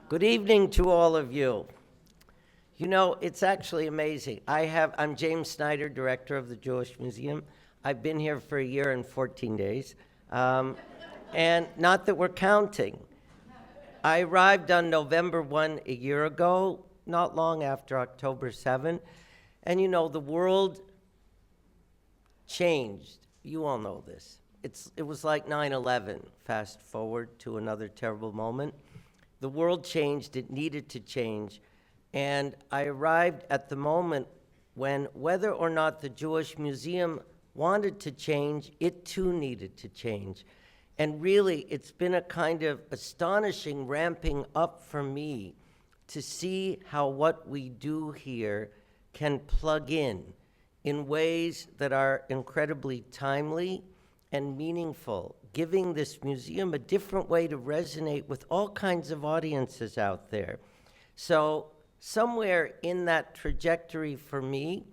Good evening to all of you. You know, it's actually amazing. I'm James Snyder, director of the Jewish Museum. I've been here for a year and 14 days. And not that we're counting. I arrived on November 1 a year ago, not long after October 7. And you know, the world changed. You all know this. It was like 9/11. Fast forward to another terrible moment. The world changed, it needed to change, and I arrived at the moment when, whether or not the Jewish Museum wanted to change, it too needed to change. And really, it's been a kind of astonishing ramping up for me to see how what we do here can plug in ways that are incredibly timely and meaningful, giving this museum a different way to resonate with all kinds of audiences out there. So somewhere in that trajectory for me,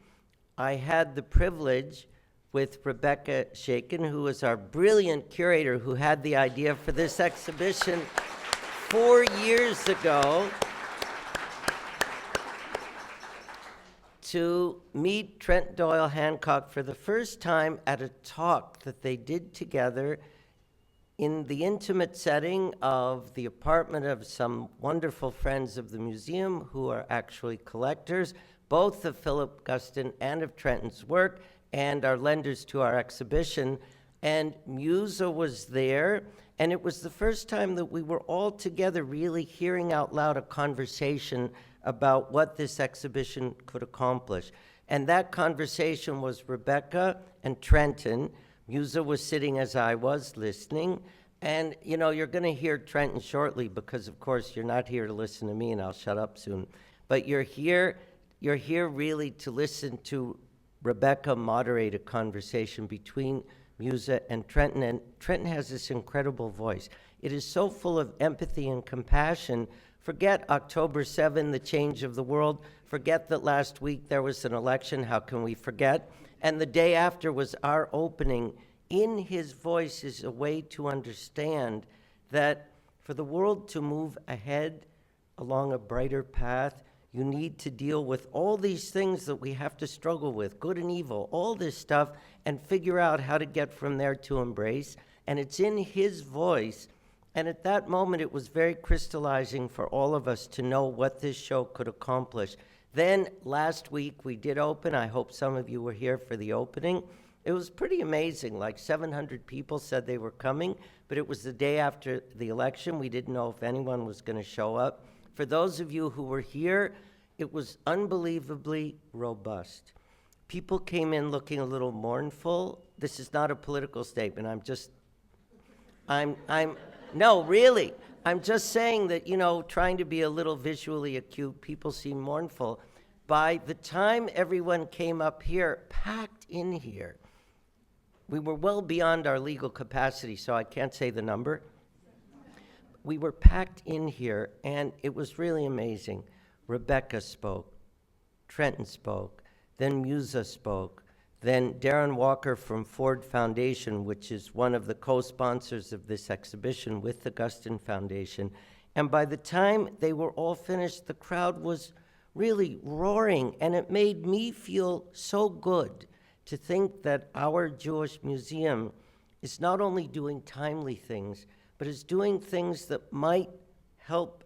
I had the privilege with Rebecca Shaykin, who is our brilliant curator who had the idea for this exhibition 4 years ago, to meet Trenton Doyle Hancock for the first time at a talk that they did together in the intimate setting of the apartment of some wonderful friends of the museum who are actually collectors, both of Philip Guston and of Trenton's work, and are lenders to our exhibition. And Musa was there, and it was the first time that we were all together really hearing out loud a conversation about what this exhibition could accomplish. And that conversation was Rebecca and Trenton. Musa was sitting as I was, listening. And, you know, you're going to hear Trenton shortly because, of course, you're not here to listen to me, and I'll shut up soon. But you're here really to listen to Rebecca moderate a conversation between Musa and Trenton. And Trenton has this incredible voice. It is so full of empathy and compassion. Forget October 7, the change of the world. Forget that last week there was an election. How can we forget? And the day after was our opening. In his voice is a way to understand that for the world to move ahead along a brighter path, you need to deal with all these things that we have to struggle with, good and evil, all this stuff, and figure out how to get from there to embrace. And it's in his voice. And at that moment, it was very crystallizing for all of us to know what this show could accomplish. Then last week, we did open. I hope some of you were here for the opening. It was pretty amazing. Like 700 people said they were coming, but it was the day after the election. We didn't know if anyone was going to show up. For those of you who were here, it was unbelievably robust. People came in looking a little mournful. This is not a political statement. No, really. I'm just saying that, you know, trying to be a little visually acute, people seem mournful. By the time everyone came up here, packed in here, we were well beyond our legal capacity, so I can't say the number. We were packed in here, and it was really amazing. Rebecca spoke, Trenton spoke, then Musa spoke, then Darren Walker from Ford Foundation, which is one of the co-sponsors of this exhibition with the Guston Foundation. And by the time they were all finished, the crowd was really roaring, and it made me feel so good to think that our Jewish Museum is not only doing timely things, but is doing things that might help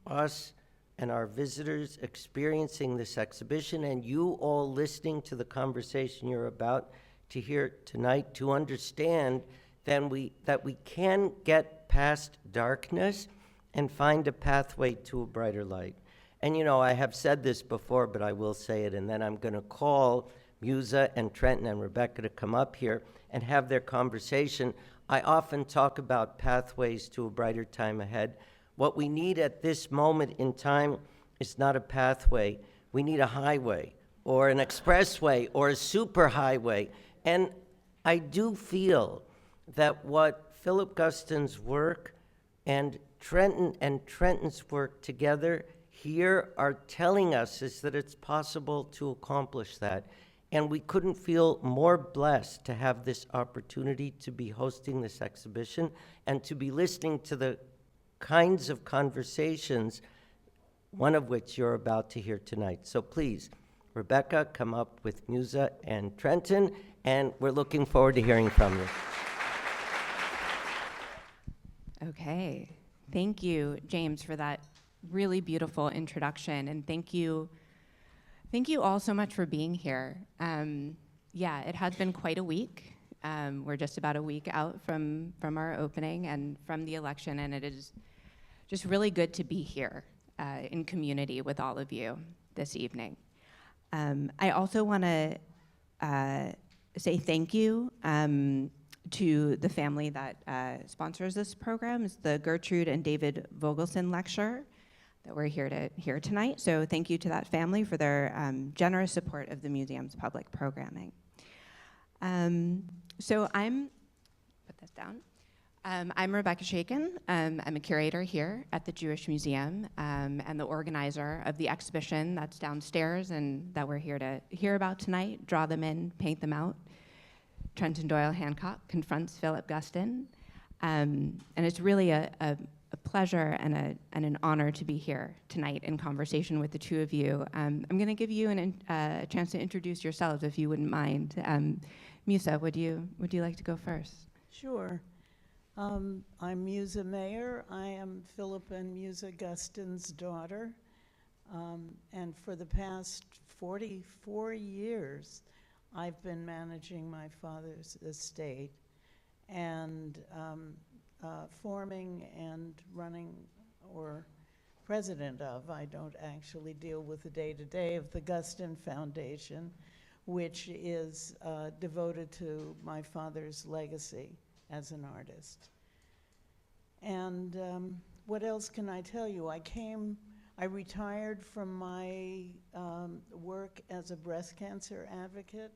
us and our visitors experiencing this exhibition, and you all listening to the conversation you're about to hear tonight, to understand that we can get past darkness and find a pathway to a brighter light. And you know, I have said this before, but I will say it, and then I'm going to call Musa and Trenton and Rebecca to come up here and have their conversation. I often talk about pathways to a brighter time ahead. What we need at this moment in time is not a pathway. We need a highway or an expressway or a superhighway. And I do feel that what Philip Guston's work and Trenton's work together here are telling us is that it's possible to accomplish that. And we couldn't feel more blessed to have this opportunity to be hosting this exhibition and to be listening to the kinds of conversations, one of which you're about to hear tonight. So please, Rebecca, come up with Musa and Trenton, and we're looking forward to hearing from you. Okay. Thank you, James, for that really beautiful introduction, and thank you all so much for being here. Yeah, it has been quite a week. We're just about a week out from our opening and from the election, and it is just really good to be here in community with all of you this evening. I also want to say thank you to the family that sponsors this program. It's the Gertrude and David Fogelson Lecture that we're here to hear tonight. So thank you to that family for their generous support of the museum's public programming. So put this down. I'm Rebecca Shaykin. I'm a curator here at the Jewish Museum and the organizer of the exhibition that's downstairs and that we're here to hear about tonight, draw them in, paint them out. Trenton Doyle Hancock confronts Philip Guston. And it's really a pleasure and an honor to be here tonight in conversation with the two of you. I'm going to give you a chance to introduce yourselves, if you wouldn't mind. Musa, would you like to go first? Sure. I'm Musa Mayer. I am Philip and Musa Guston's daughter. And for the past 44 years, I've been managing my father's estate and forming and running, or president of, I don't actually deal with the day-to-day of the Guston Foundation, which is devoted to my father's legacy as an artist. And what else can I tell you? I retired from my work as a breast cancer advocate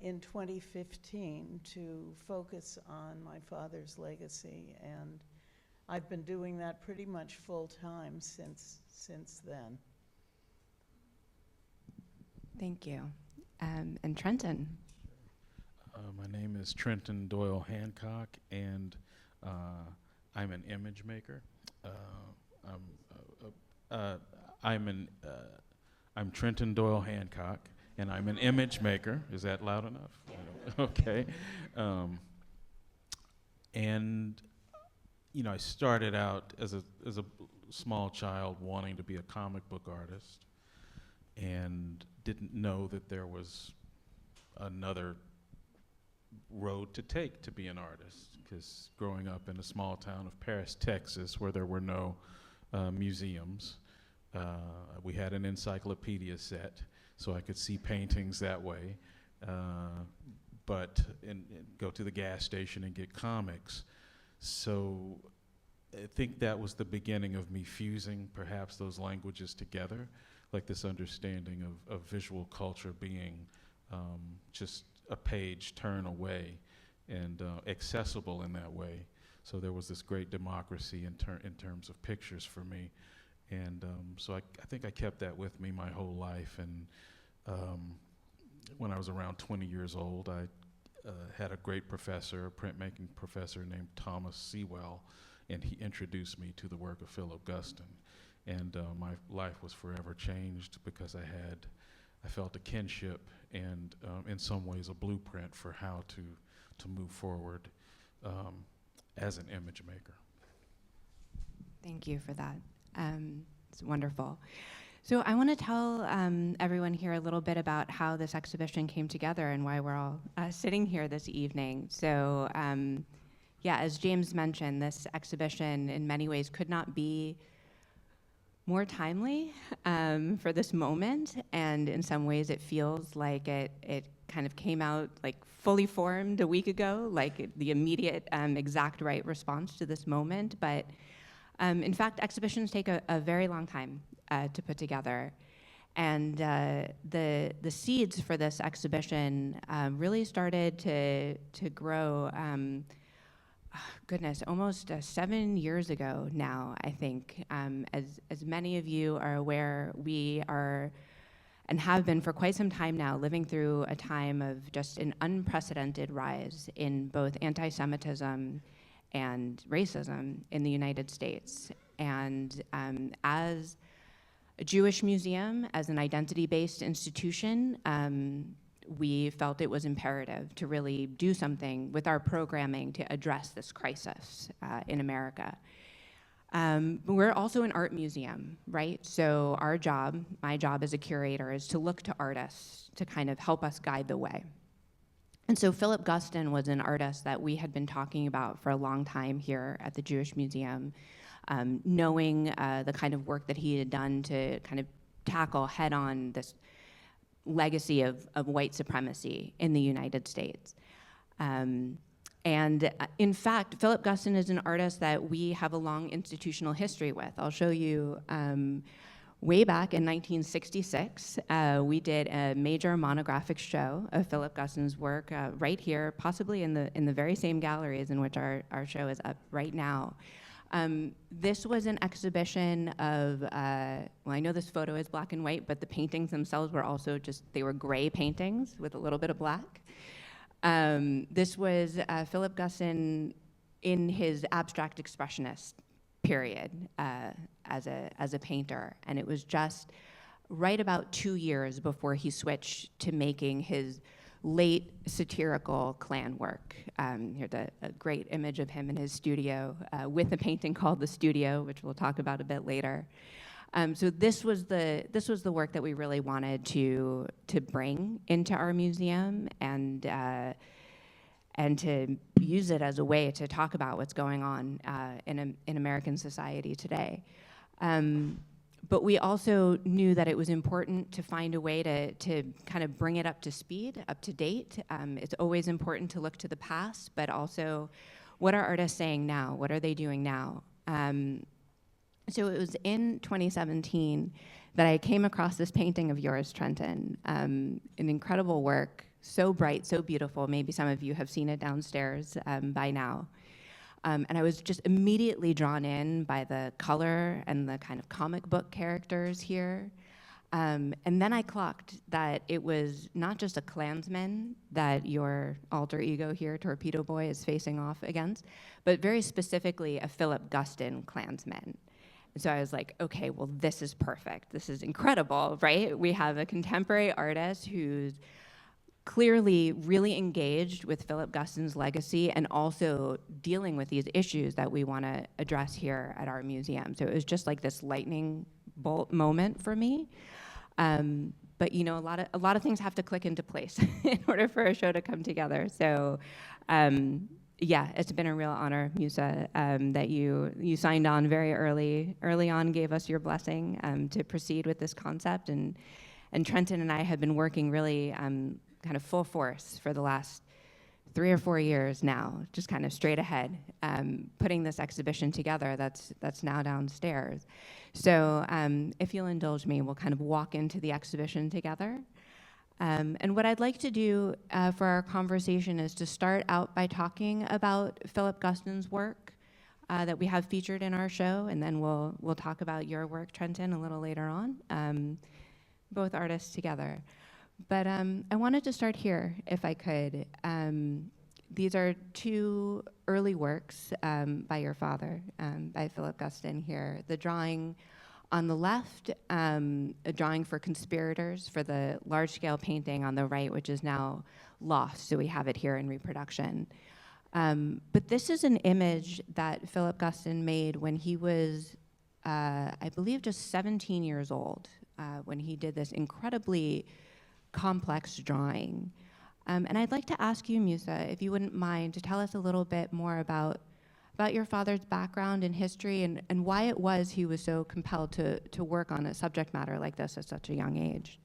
in 2015 to focus on my father's legacy, and I've been doing that pretty much full time since then. Thank you. And Trenton. My name is Trenton Doyle Hancock, and I'm an image maker. I'm Trenton Doyle Hancock, and I'm an image maker. Is that loud enough? Yeah. Okay. And I started out as a small child wanting to be a comic book artist, and didn't know that there was another road to take to be an artist, because growing up in a small town of Paris, Texas, where there were no museums, we had an encyclopedia set, so I could see paintings that way, but go to the gas station and get comics. So I think that was the beginning of me fusing perhaps those languages together, like this understanding of visual culture being just a page turn away and accessible in that way. So there was this great democracy in terms of pictures for me. And so I think I kept that with me my whole life. And when I was around 20 years old, I had a great professor, a printmaking professor named Thomas Sewell, and he introduced me to the work of Philip Guston. And my life was forever changed because I felt a kinship and in some ways a blueprint for how to move forward as an image maker. Thank you for that. It's wonderful. So I want to tell everyone here a little bit about how this exhibition came together and why we're all sitting here this evening. So yeah, as James mentioned, this exhibition in many ways could not be more timely for this moment, and in some ways it feels like it kind of came out like fully formed a week ago, like the immediate exact right response to this moment. But in fact, exhibitions take a very long time to put together. And the seeds for this exhibition really started to grow, goodness, almost 7 years ago now, I think. As many of you are aware, we are, and have been for quite some time now, living through a time of just an unprecedented rise in both anti-Semitism and racism in the United States. And as a Jewish museum, as an identity-based institution, we felt it was imperative to really do something with our programming to address this crisis in America. We're also an art museum, right? So our job, my job as a curator, is to look to artists to kind of help us guide the way. And so Philip Guston was an artist that we had been talking about for a long time here at the Jewish Museum, knowing the kind of work that he had done to kind of tackle head-on this legacy of white supremacy in the United States. And in fact, Philip Guston is an artist that we have a long institutional history with. I'll show you way back in 1966, we did a major monographic show of Philip Guston's work right here, possibly in the very same galleries in which our show is up right now. This was an exhibition of, well, I know this photo is black and white, but the paintings themselves were also they were gray paintings with a little bit of black. This was Philip Guston in his abstract expressionist period as a painter, and it was just right about 2 years before he switched to making his late satirical Klan work. Here's a great image of him in his studio with a painting called The Studio, which we'll talk about a bit later. So this was the work that we really wanted to bring into our museum and to use it as a way to talk about what's going on in American society today. But we also knew that it was important to find a way to kind of bring it up to speed, up to date. It's always important to look to the past, but also what are artists saying now? What are they doing now? So it was in 2017 that I came across this painting of yours, Trenton, an incredible work, so bright, so beautiful. Maybe some of you have seen it downstairs by now. And I was just immediately drawn in by the color and the kind of comic book characters here. And then I clocked that it was not just a Klansman that your alter ego here, Torpedo Boy, is facing off against, but very specifically a Philip Guston Klansman. And so I was like, okay, well, this is perfect. This is incredible, right? We have a contemporary artist who's clearly really engaged with Philip Guston's legacy and also dealing with these issues that we want to address here at our museum. So it was just like this lightning bolt moment for me. But you know, a lot of things have to click into place in order for a show to come together. So yeah, it's been a real honor, Musa, that you signed on very early on, gave us your blessing to proceed with this concept. And Trenton and I have been working really kind of full force for the last 3 or 4 years now, just kind of straight ahead, putting this exhibition together that's now downstairs. So if you'll indulge me, we'll kind of walk into the exhibition together. And what I'd like to do for our conversation is to start out by talking about Philip Guston's work that we have featured in our show, and then we'll talk about your work, Trenton, a little later on, both artists together. But I wanted to start here, if I could. These are 2 early works by your father, by Philip Guston here. The drawing on the left, a drawing for conspirators for the large-scale painting on the right, which is now lost, so we have it here in reproduction. But this is an image that Philip Guston made when he was, I believe, just 17 years old, when he did this incredibly complex drawing. And I'd like to ask you, Musa, if you wouldn't mind, to tell us a little bit more about your father's background and history and why it was he was so compelled to work on a subject matter like this at such a young age.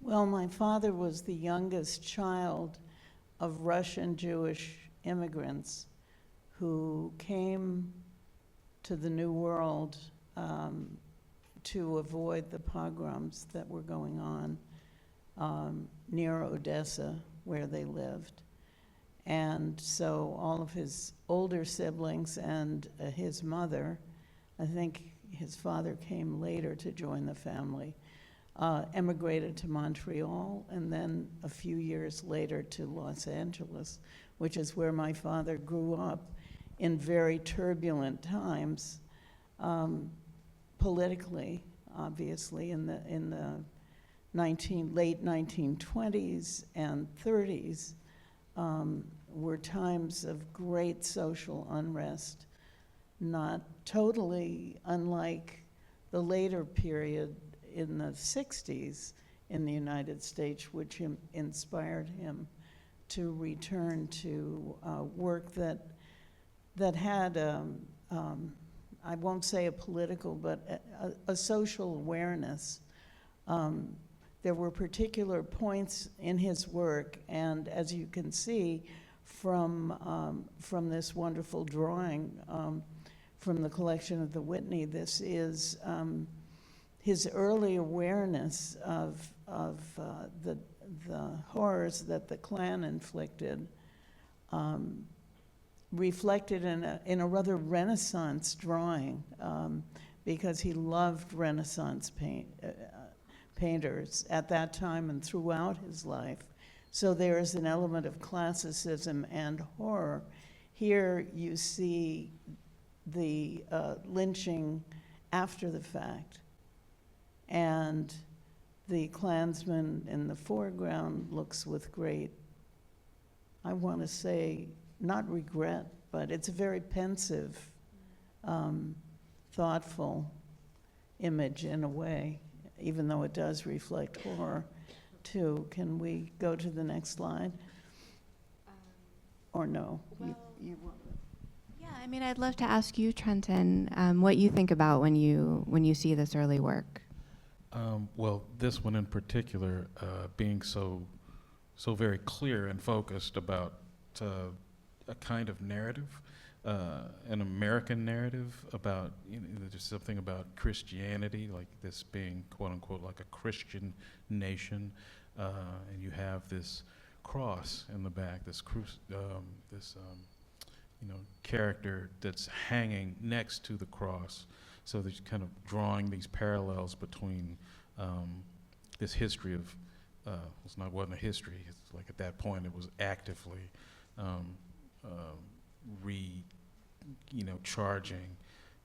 Well, my father was the youngest child of Russian Jewish immigrants who came to the New World to avoid the pogroms that were going on near Odessa, where they lived. And so all of his older siblings and his mother, I think his father came later to join the family, emigrated to Montreal, and then a few years later to Los Angeles, which is where my father grew up. in very turbulent times, politically, obviously, in the late 1920s and 30s, were times of great social unrest, not totally unlike the later period in the 60s in the United States, which inspired him to return to work that had, I won't say a political, but a social awareness. There were particular points in his work, and as you can see from this wonderful drawing from the collection of the Whitney, this is his early awareness of the horrors that the Klan inflicted, reflected in a rather Renaissance drawing, because he loved Renaissance painters at that time and throughout his life. So there is an element of classicism and horror. Here you see the lynching after the fact, and the Klansman in the foreground looks with great, I want to say, not regret, but it's a very pensive, thoughtful image in a way, even though it does reflect horror too. Can we go to the next slide? Or no? Well, you want yeah, I mean, I'd love to ask you, Trenton, what you think about when you see this early work. Well, this one in particular, being so very clear and focused about a kind of narrative, an American narrative about, there's something about Christianity, like this being quote unquote like a Christian nation, and you have this cross in the back, this character that's hanging next to the cross. So there's kind of drawing these parallels between this history of, wasn't a history, it's like at that point it was actively charging,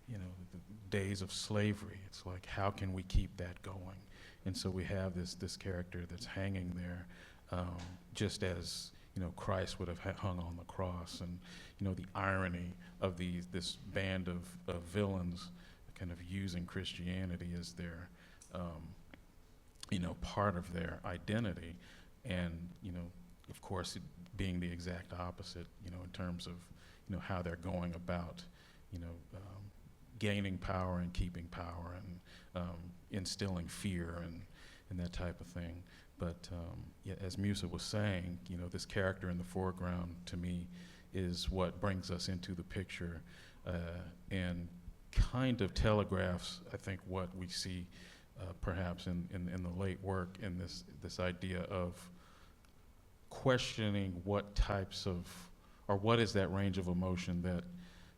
the days of slavery. It's like, how can we keep that going? And so we have this character that's hanging there, just as Christ would have hung on the cross, and the irony of this band of villains kind of using Christianity as their part of their identity, and of course it being the exact opposite in terms of how they're going about gaining power and keeping power and instilling fear and that type of thing. But yeah, as Musa was saying, this character in the foreground to me is what brings us into the picture and kind of telegraphs, I think, what we see perhaps in the late work in this idea of questioning what types of, or what is that range of emotion that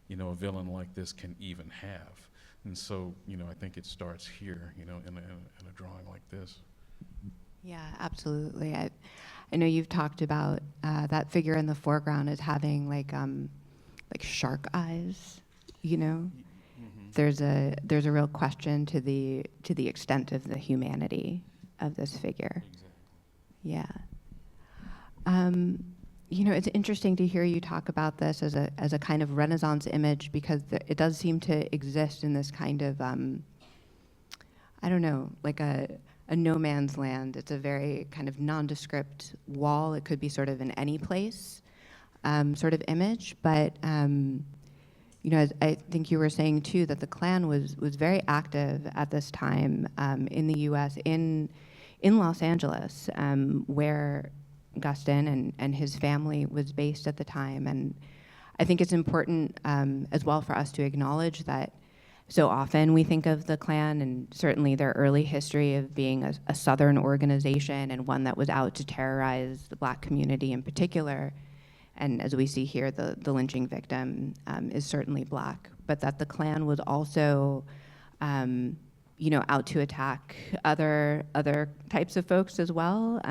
a villain like this can even have. And so I think it starts here in a drawing like this. Yeah, absolutely. I know you've talked about that figure in the foreground as having like shark eyes. Mm-hmm. There's a real question to the extent of the humanity of this figure. Exactly. Yeah. It's interesting to hear you talk about this as a kind of Renaissance image, because it does seem to exist in this kind of I don't know, like a no man's land. It's a very kind of nondescript wall. It could be sort of in any place sort of image, but as I think you were saying too, that the Klan was very active at this time in the U.S. in Los Angeles, where Guston and his family was based at the time. And I think it's important as well for us to acknowledge that so often we think of the Klan and certainly their early history of being a Southern organization and one that was out to terrorize the Black community in particular. And as we see here, the lynching victim is certainly Black, but that the Klan was also out to attack other types of folks as well.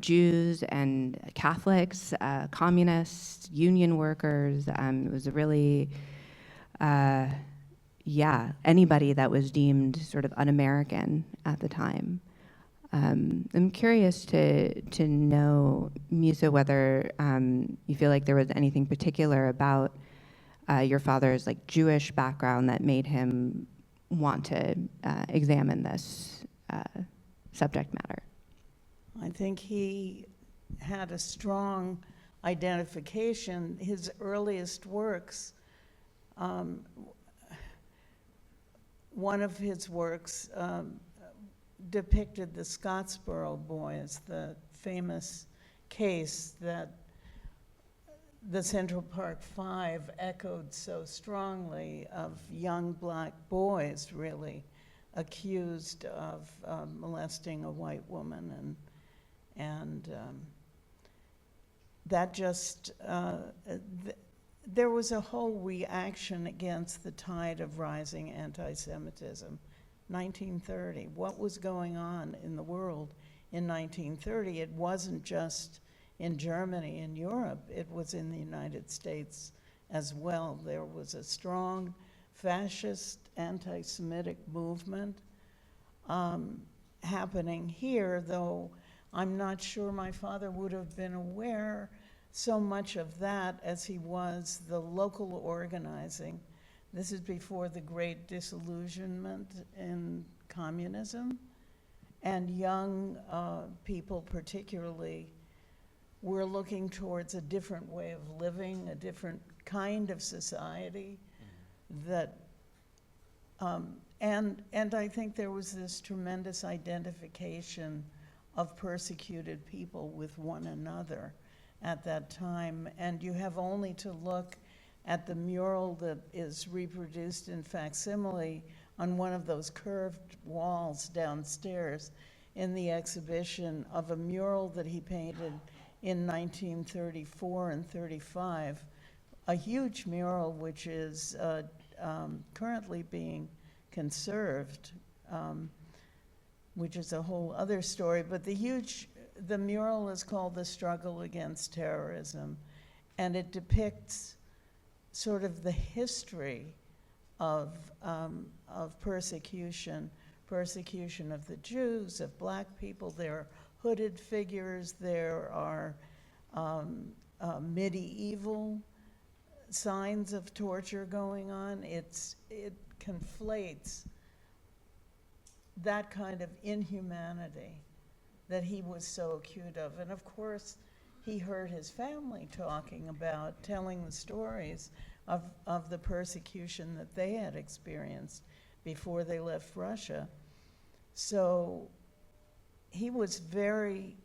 Jews and Catholics, communists, union workers. It was a really, anybody that was deemed sort of un-American at the time. I'm curious to know, Musa, whether you feel like there was anything particular about your father's like Jewish background that made him want to examine this subject matter. I think he had a strong identification. His earliest works, one of his works depicted the Scottsboro Boys, the famous case that the Central Park Five echoed so strongly, of young black boys really accused of molesting a white woman, and that just there was a whole reaction against the tide of rising anti-Semitism. 1930, what was going on in the world in 1930? It wasn't just in Germany and Europe, it was in the United States as well. There was a strong fascist anti-Semitic movement happening here, though I'm not sure my father would have been aware so much of that as he was the local organizing. This is before the great disillusionment in communism, and young people particularly were looking towards a different way of living, a different kind of society that, and I think there was this tremendous identification of persecuted people with one another at that time. And you have only to look at the mural that is reproduced in facsimile on one of those curved walls downstairs in the exhibition, of a mural that he painted in 1934 and 35, a huge mural which is currently being conserved, which is a whole other story. But the mural is called The Struggle Against Terrorism, and it depicts sort of the history of persecution of the Jews, of black people. There are hooded figures, there are medieval signs of torture going on. It conflates that kind of inhumanity that he was so acute of. And of course, he heard his family talking about, telling the stories of the persecution that they had experienced before they left Russia. So he was very,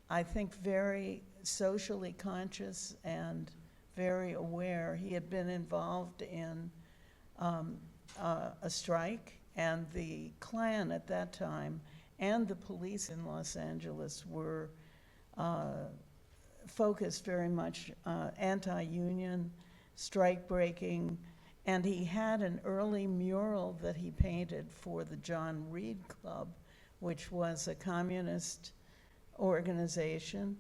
I think, very socially conscious and very aware. He had been involved in a strike, and the Klan at that time and the police in Los Angeles were focused very much anti-union, strike breaking, and he had an early mural that he painted for the John Reed Club, which was a communist organization,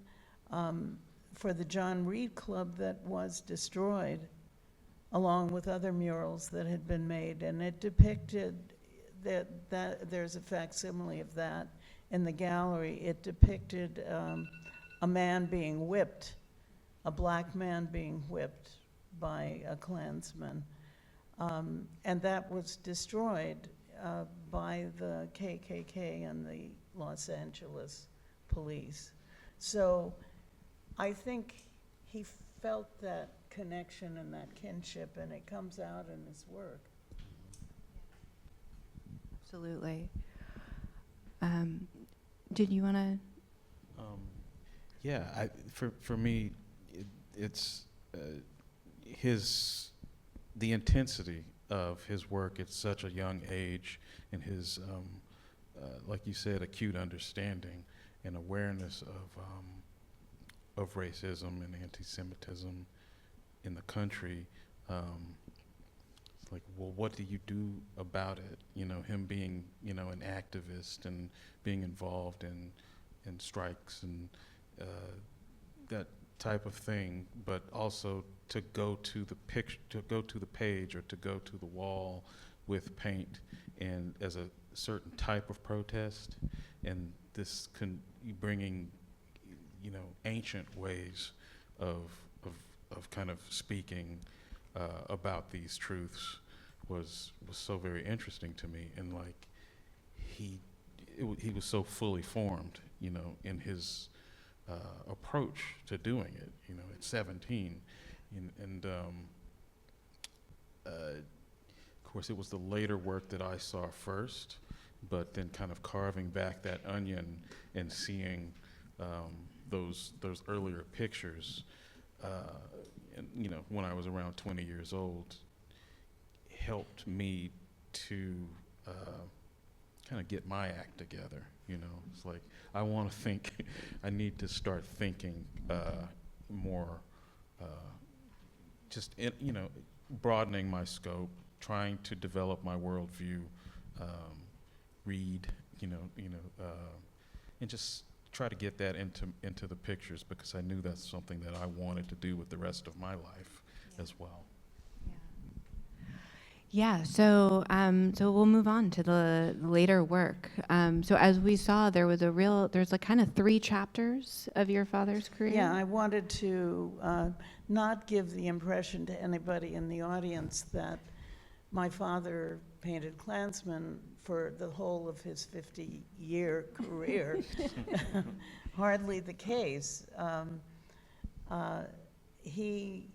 for the John Reed Club, that was destroyed, along with other murals that had been made. And it depicted that there's a facsimile of that in the gallery. It depicted a man being whipped, a black man being whipped by a Klansman. And that was destroyed by the KKK and the Los Angeles police. So I think he felt that connection and that kinship, and it comes out in his work. Absolutely. Did you want to? Yeah, for me, it's the intensity of his work at such a young age, and his, like you said, acute understanding and awareness of racism and anti-Semitism in the country. It's like, well, what do you do about it? You know, him being, an activist and being involved in and strikes and that type of thing, but also to go to the picture, to go to the page, or to go to the wall with paint and as a certain type of protest, and this bringing, you know, ancient ways of kind of speaking about these truths was so very interesting to me. And like he was so fully formed, you know, in his approach to doing it, you know, at 17. And of course, it was the later work that I saw first, but then kind of carving back that onion and seeing those earlier pictures, and, you know, when I was around 20 years old, helped me to kind of get my act together. You know, it's like I want to think. I need to start thinking more. Just you know, broadening my scope, trying to develop my worldview, read, and just try to get that into the pictures, because I knew that's something that I wanted to do with the rest of my life as well. Yeah, so we'll move on to the later work. So as we saw, there's like kind of 3 chapters of your father's career. Yeah, I wanted to not give the impression to anybody in the audience that my father painted Klansmen for the whole of his 50-year career. Hardly the case. He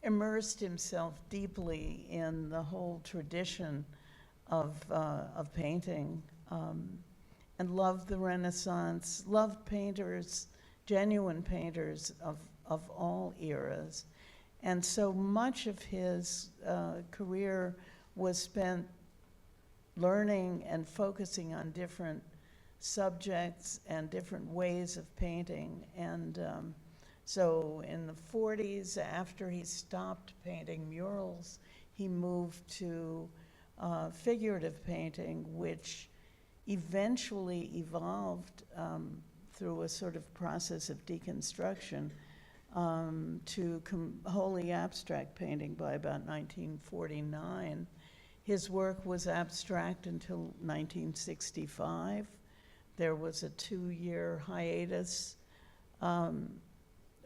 immersed himself deeply in the whole tradition of painting, and loved the Renaissance, loved painters, genuine painters of all eras. And so much of his career was spent learning and focusing on different subjects and different ways of painting. And so in the 40s, after he stopped painting murals, he moved to figurative painting, which eventually evolved through a sort of process of deconstruction to wholly abstract painting by about 1949. His work was abstract until 1965. There was a 2-year hiatus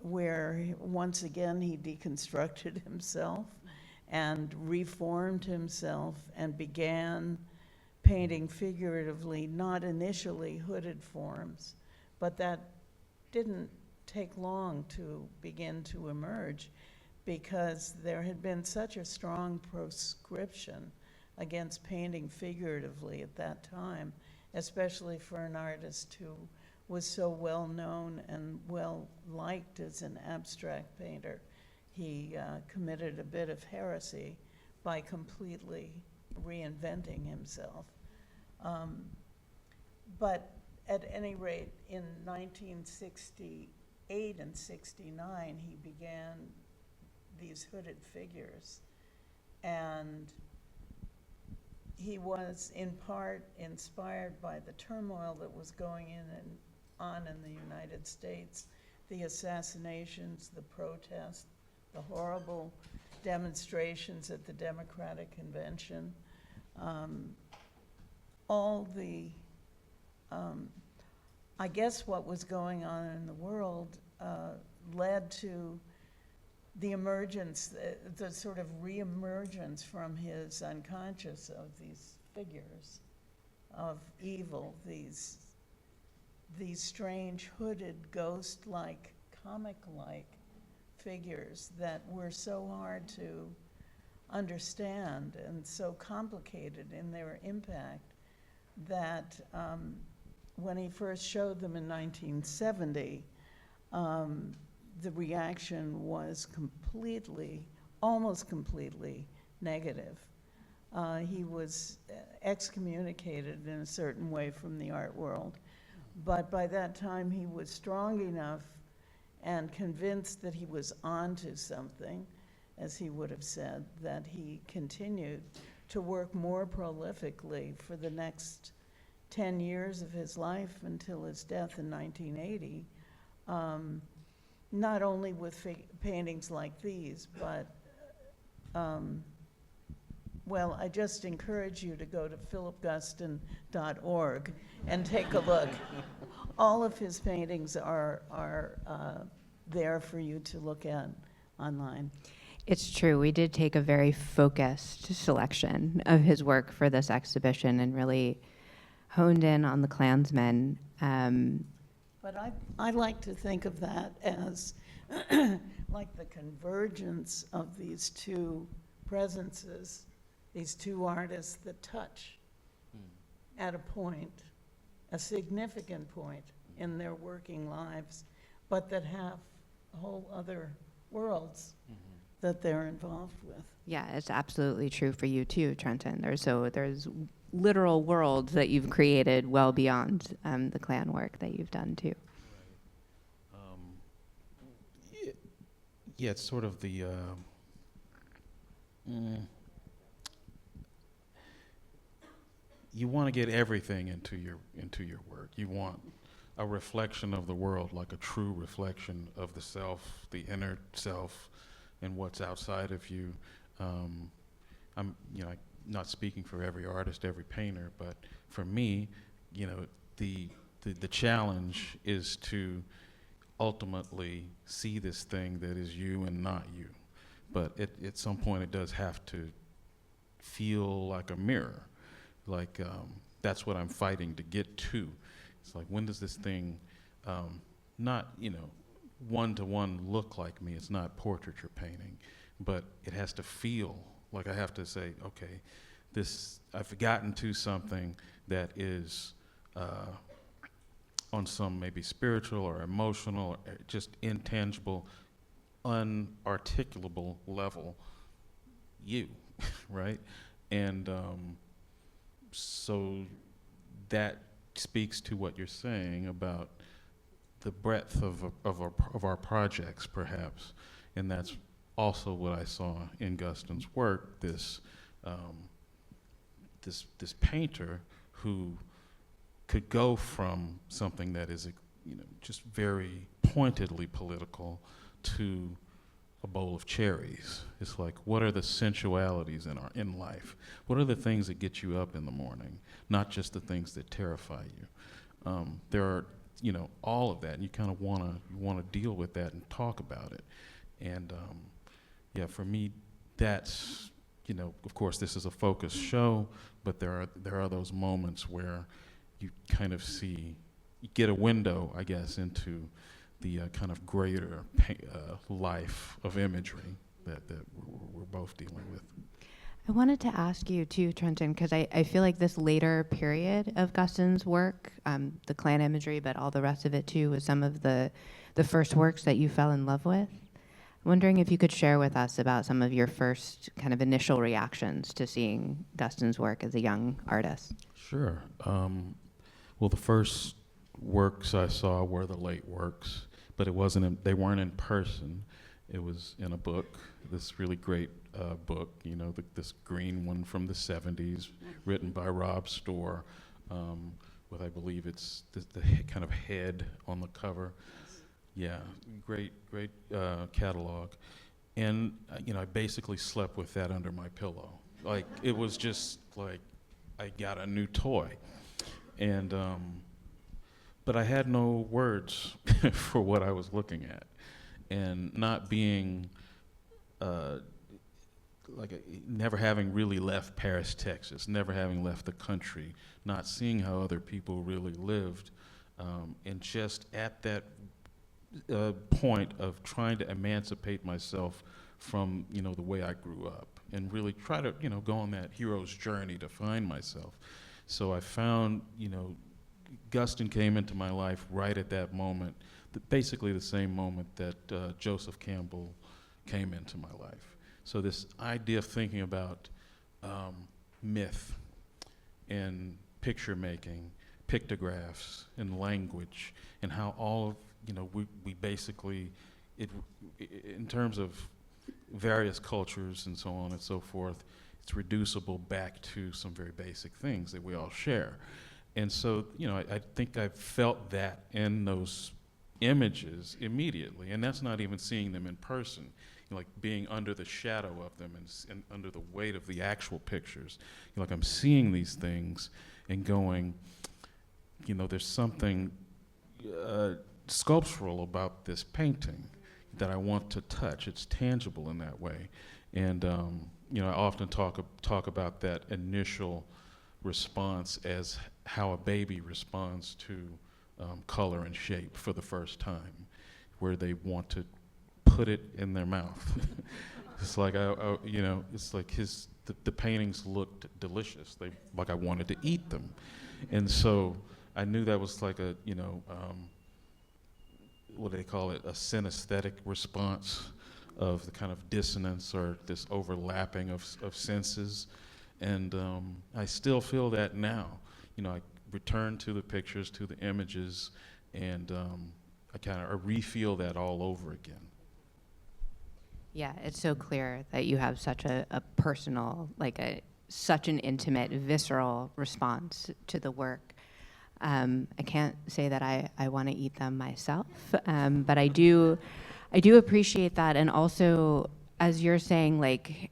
where once again he deconstructed himself and reformed himself and began painting figuratively, not initially hooded forms, but that didn't take long to begin to emerge, because there had been such a strong proscription against painting figuratively at that time, especially for an artist who was so well known and well liked as an abstract painter. He committed a bit of heresy by completely reinventing himself. But at any rate, in 1968 and 69, he began these hooded figures. And he was in part inspired by the turmoil that was going on in the United States, the assassinations, the protests, the horrible demonstrations at the Democratic Convention, all the, I guess what was going on in the world led to the emergence, the sort of reemergence from his unconscious of these figures of evil, these strange hooded ghost-like, comic-like figures that were so hard to understand and so complicated in their impact that when he first showed them in 1970, the reaction was almost completely negative. He was excommunicated in a certain way from the art world. But by that time, he was strong enough and convinced that he was onto something, as he would have said, that he continued to work more prolifically for the next 10 years of his life until his death in 1980, not only with paintings like these, but, well, I just encourage you to go to philipguston.org and take a look. All of his paintings are there for you to look at online. It's true. We did take a very focused selection of his work for this exhibition and really honed in on the Klansmen. But I like to think of that as like the convergence of these two presences, these two artists that touch at a point, a significant point in their working lives, but that have whole other worlds that they're involved with. Yeah, it's absolutely true for you too, Trenton. There's literal worlds that you've created well beyond the Klan work that you've done too. Yeah, it's sort of the you want to get everything into your work. You want a reflection of the world, like a true reflection of the self, the inner self, and what's outside of you. I'm not speaking for every artist, every painter, but for me, the challenge is to ultimately see this thing that is you and not you. But at some point it does have to feel like a mirror. Like that's what I'm fighting to get to. It's like, when does this thing not, one-to-one look like me? It's not portraiture painting, but it has to feel like I have to say, okay, I've gotten to something that is on some maybe spiritual or emotional or just intangible, unarticulable level, you, right? And so that speaks to what you're saying about the breadth of our projects, perhaps, and that's also what I saw in Guston's work. This painter who could go from something that is, just very pointedly political to a bowl of cherries. It's like, what are the sensualities in life? What are the things that get you up in the morning? Not just the things that terrify you. There are, all of that, and you kind of want to deal with that and talk about it. And for me, that's, of course, this is a focused show, but there are those moments where you kind of you get a window, I guess, into the kind of greater life of imagery that we're both dealing with. I wanted to ask you too, Trenton, because I feel like this later period of Guston's work, the Klan imagery, but all the rest of it too, was some of the first works that you fell in love with. I'm wondering if you could share with us about some of your first kind of initial reactions to seeing Guston's work as a young artist. Sure. Well, the first works I saw were the late works, but they weren't in person. It was in a book, this really great book, this green one from the 70s, written by Rob Storr, with, I believe it's the kind of head on the cover. Yeah, great catalog. And, I basically slept with that under my pillow. Like, it was just like I got a new toy. And, but I had no words for what I was looking at. And not being, never having really left Paris, Texas, never having left the country, not seeing how other people really lived, and just at that point of trying to emancipate myself from, the way I grew up, and really try to, go on that hero's journey to find myself. So I found, Guston came into my life right at that moment, basically the same moment that Joseph Campbell came into my life. So this idea of thinking about myth and picture making, pictographs and language, and how all of, we basically, in terms of various cultures and so on and so forth, it's reducible back to some very basic things that we all share. And so, you know, I think I felt that in those images immediately, and that's not even seeing them in person, you know, like being under the shadow of them and under the weight of the actual pictures. You know, like I'm seeing these things and going, you know, there's something sculptural about this painting that I want to touch. It's tangible in that way. And you know, I often talk about that initial response as how a baby responds to color and shape for the first time, where they want to put it in their mouth. It's like you know, it's like the paintings looked delicious. Like I wanted to eat them, and so I knew that was like a, you know, what do they call it, a synesthetic response of the kind of dissonance or this overlapping of senses. And I still feel that now. You know, I return to the pictures, to the images, and I kind of re-feel that all over again. Yeah, it's so clear that you have such a personal, like such an intimate, visceral response to the work. I can't say that I want to eat them myself, but I do appreciate that. And also, as you're saying, like,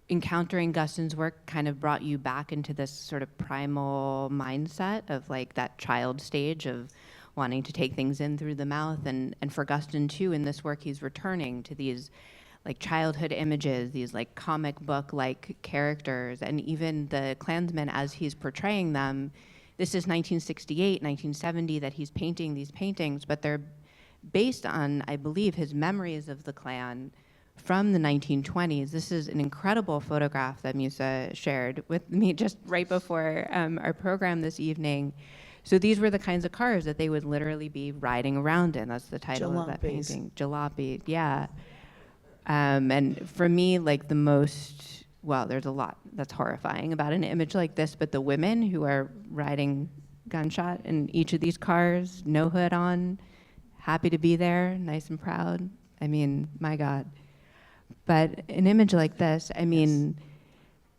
encountering Guston's work kind of brought you back into this sort of primal mindset of like that child stage of wanting to take things in through the mouth. And for Guston too, in this work, he's returning to these like childhood images, these like comic book like characters, and even the Klansmen as he's portraying them. This is 1968, 1970 that he's painting these paintings, but they're based on, I believe, his memories of the Klan from the 1920s. This is an incredible photograph that Musa shared with me just right before our program this evening. So these were the kinds of cars that they would literally be riding around in. That's the title of that painting. Jalopy, yeah. And for me, like the most, well, there's a lot that's horrifying about an image like this, but the women who are riding gunshot in each of these cars, no hood on, happy to be there, nice and proud. I mean, my God. But an image like this, I mean,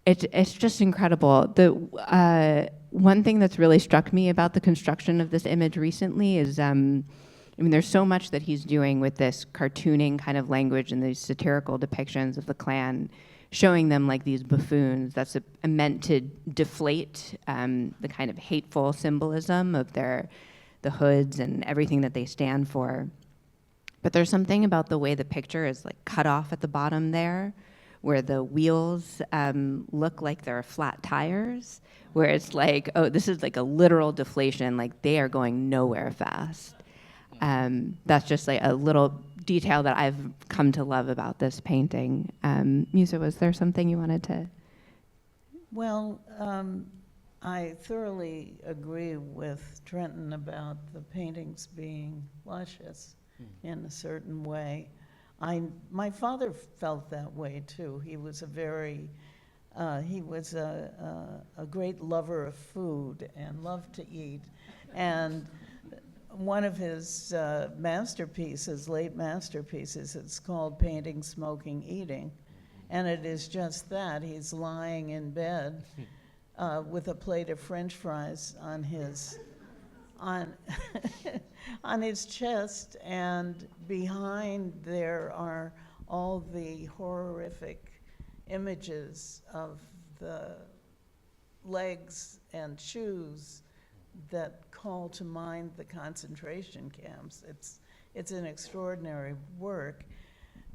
it's just incredible. The one thing that's really struck me about the construction of this image recently is, I mean, there's so much that he's doing with this cartooning kind of language and these satirical depictions of the Klan, showing them like these buffoons that's meant to deflate the kind of hateful symbolism of the hoods and everything that they stand for. But there's something about the way the picture is like cut off at the bottom there, where the wheels look like they're flat tires, where it's like, oh, this is like a literal deflation, like they are going nowhere fast. That's just like a little detail that I've come to love about this painting. Musa, was there something you wanted to? Well, I thoroughly agree with Trenton about the paintings being luscious in a certain way. My father felt that way too. He was a great lover of food and loved to eat. And one of his masterpieces, late masterpieces, it's called Painting, Smoking, Eating. And it is just that. He's lying in bed with a plate of French fries on his on his chest, and behind there are all the horrific images of the legs and shoes that call to mind the concentration camps. It's an extraordinary work.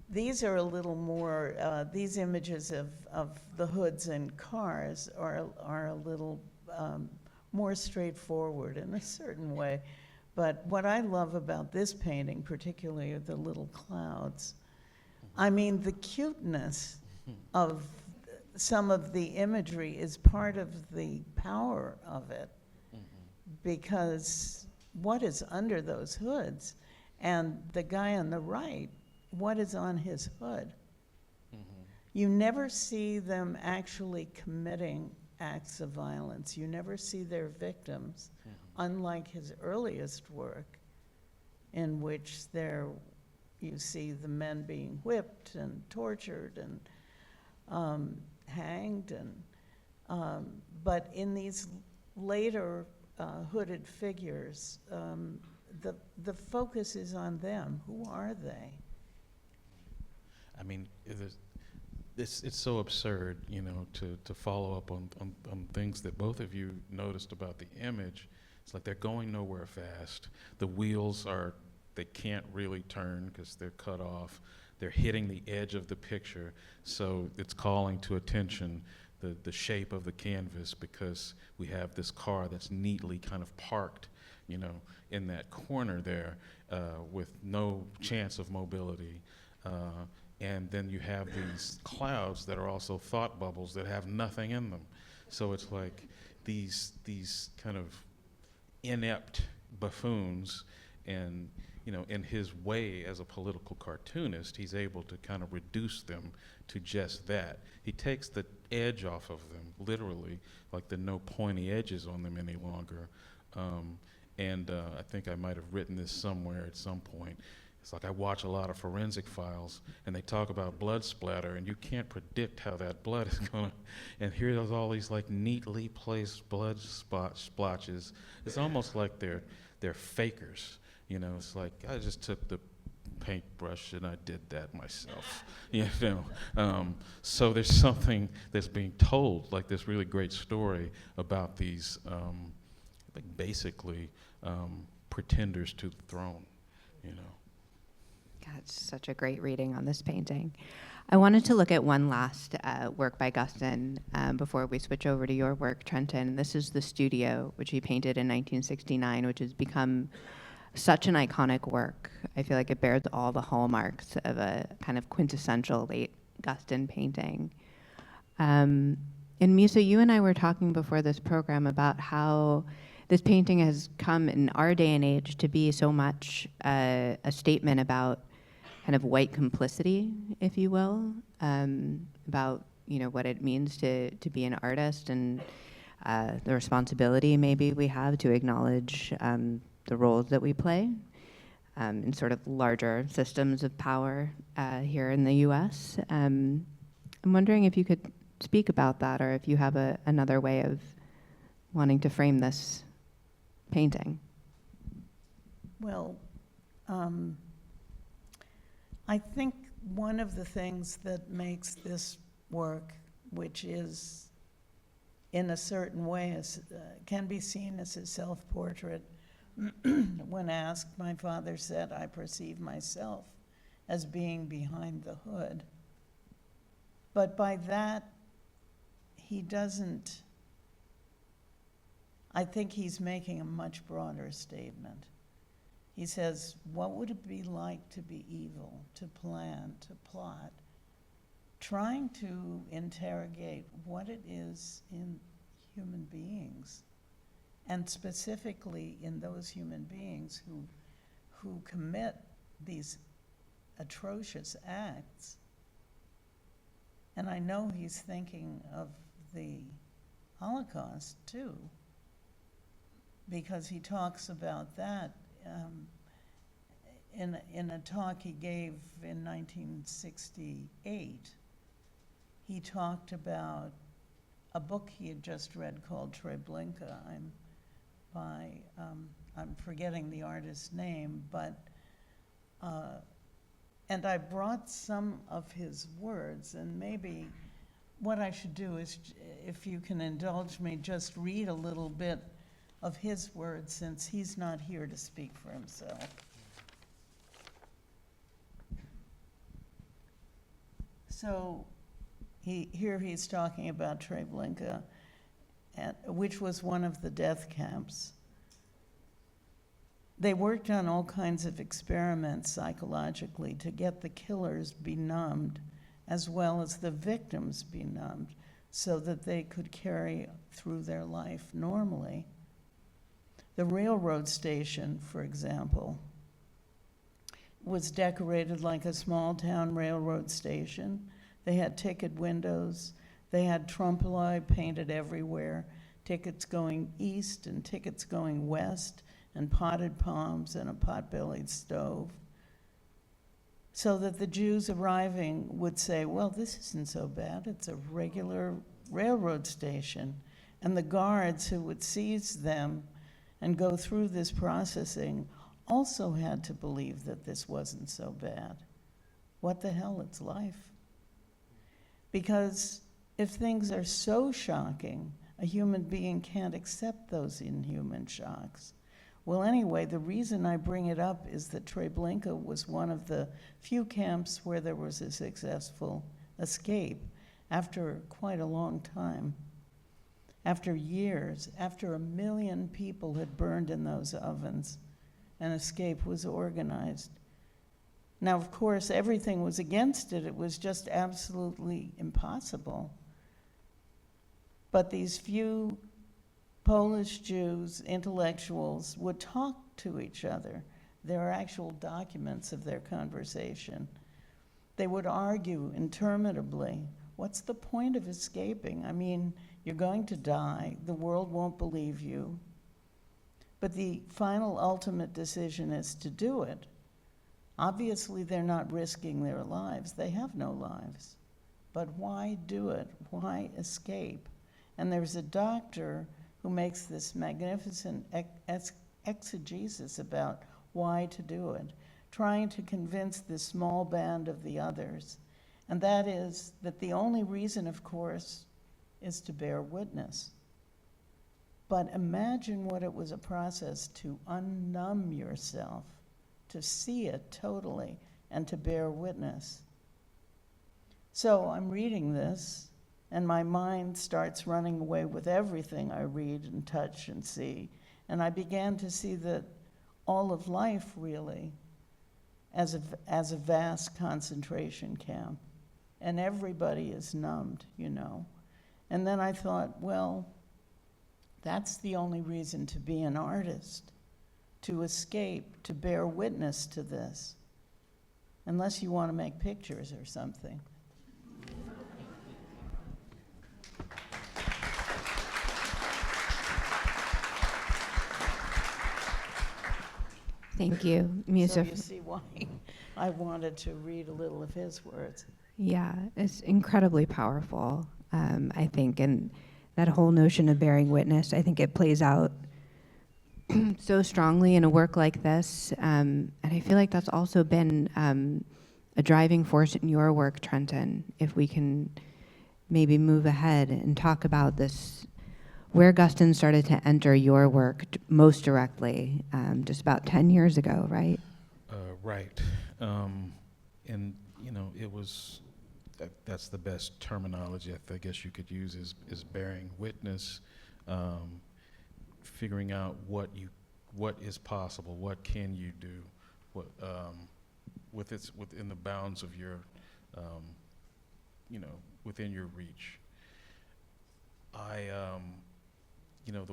These are a little more, these images of the hoods and cars are a little more straightforward in a certain way. But what I love about this painting, particularly, are the little clouds. I mean, the cuteness of some of the imagery is part of the power of it, because what is under those hoods? And the guy on the right, what is on his hood? You never see them actually committing acts of violence. You never see their victims, unlike his earliest work, in which you see the men being whipped and tortured and hanged. But in these later hooded figures, the focus is on them. Who are they? I mean, it's so absurd, you know, to follow up on things that both of you noticed about the image. It's like they're going nowhere fast. The wheels they can't really turn because they're cut off. They're hitting the edge of the picture, so it's calling to attention the shape of the canvas, because we have this car that's neatly kind of parked, you know, in that corner there with no chance of mobility. And then you have these clouds that are also thought bubbles that have nothing in them. So it's like these kind of inept buffoons, and you know, in his way as a political cartoonist, he's able to kind of reduce them to just that. He takes the edge off of them, literally, like there are no pointy edges on them any longer. I think I might have written this somewhere at some point. It's like I watch a lot of forensic files, and they talk about blood splatter, and you can't predict how that blood is going to, and here there's all these like neatly placed blood splotches. It's almost like they're fakers. You know, it's like I just took the paintbrush and I did that myself. You know, so there's something that's being told, like this really great story about these, like basically pretenders to the throne. You know. God, it's such a great reading on this painting. I wanted to look at one last work by Guston before we switch over to your work, Trenton. This is The Studio, which he painted in 1969, which has become such an iconic work. I feel like it bears all the hallmarks of a kind of quintessential late Guston painting. And Musa, you and I were talking before this program about how this painting has come in our day and age to be so much a statement about kind of white complicity, if you will, about, you know, what it means to be an artist, and the responsibility maybe we have to acknowledge the roles that we play in sort of larger systems of power here in the US. I'm wondering if you could speak about that, or if you have another way of wanting to frame this painting. Well, I think one of the things that makes this work, which is in a certain way can be seen as a self-portrait. When asked, my father said, "I perceive myself as being behind the hood." But by that, he doesn't, I think he's making a much broader statement. He says, what would it be like to be evil, to plan, to plot, trying to interrogate what it is in human beings, and specifically in those human beings who commit these atrocious acts. And I know he's thinking of the Holocaust too, because he talks about that in a talk he gave in 1968. He talked about a book he had just read called Treblinka. I'm forgetting the artist's name, but and I brought some of his words, and maybe what I should do is, if you can indulge me, just read a little bit of his words, since he's not here to speak for himself. So here he's talking about Treblinka, which was one of the death camps. They worked on all kinds of experiments psychologically to get the killers benumbed, as well as the victims benumbed, so that they could carry through their life normally. The railroad station, for example, was decorated like a small town railroad station. They had ticket windows. They had trompe-l'oeil painted everywhere, tickets going east and tickets going west, and potted palms and a pot-bellied stove, so that the Jews arriving would say, well, this isn't so bad. It's a regular railroad station. And the guards who would seize them and go through this processing also had to believe that this wasn't so bad. What the hell, it's life. Because if things are so shocking, a human being can't accept those inhuman shocks. Well, anyway, the reason I bring it up is that Treblinka was one of the few camps where there was a successful escape after quite a long time. After years, after 1 million people had burned in those ovens, an escape was organized. Now, of course, everything was against it. It was just absolutely impossible. But these few Polish Jews, intellectuals, would talk to each other. There are actual documents of their conversation. They would argue interminably. What's the point of escaping? I mean, you're going to die. The world won't believe you. But the final ultimate decision is to do it. Obviously, they're not risking their lives. They have no lives. But why do it? Why escape? And there's a doctor who makes this magnificent exegesis about why to do it, trying to convince this small band of the others. And that is that the only reason, of course, is to bear witness. But imagine what it was a process to unnumb yourself, to see it totally, and to bear witness. So I'm reading this, and my mind starts running away with everything I read and touch and see. And I began to see that all of life, really, as a vast concentration camp. And everybody is numbed, you know. And then I thought, well, that's the only reason to be an artist, to escape, to bear witness to this, unless you want to make pictures or something. Thank you, Musa. So you see why I wanted to read a little of his words. Yeah, it's incredibly powerful, I think, and that whole notion of bearing witness, I think it plays out so strongly in a work like this, and I feel like that's also been a driving force in your work, Trenton. If we can maybe move ahead and talk about this, where Guston started to enter your work most directly, just about 10 years ago, right? Right. And, you know, it was, that's the best terminology I guess you could use is bearing witness, figuring out what is possible, what can you do, what, within the bounds of your, you know, within your reach. You know,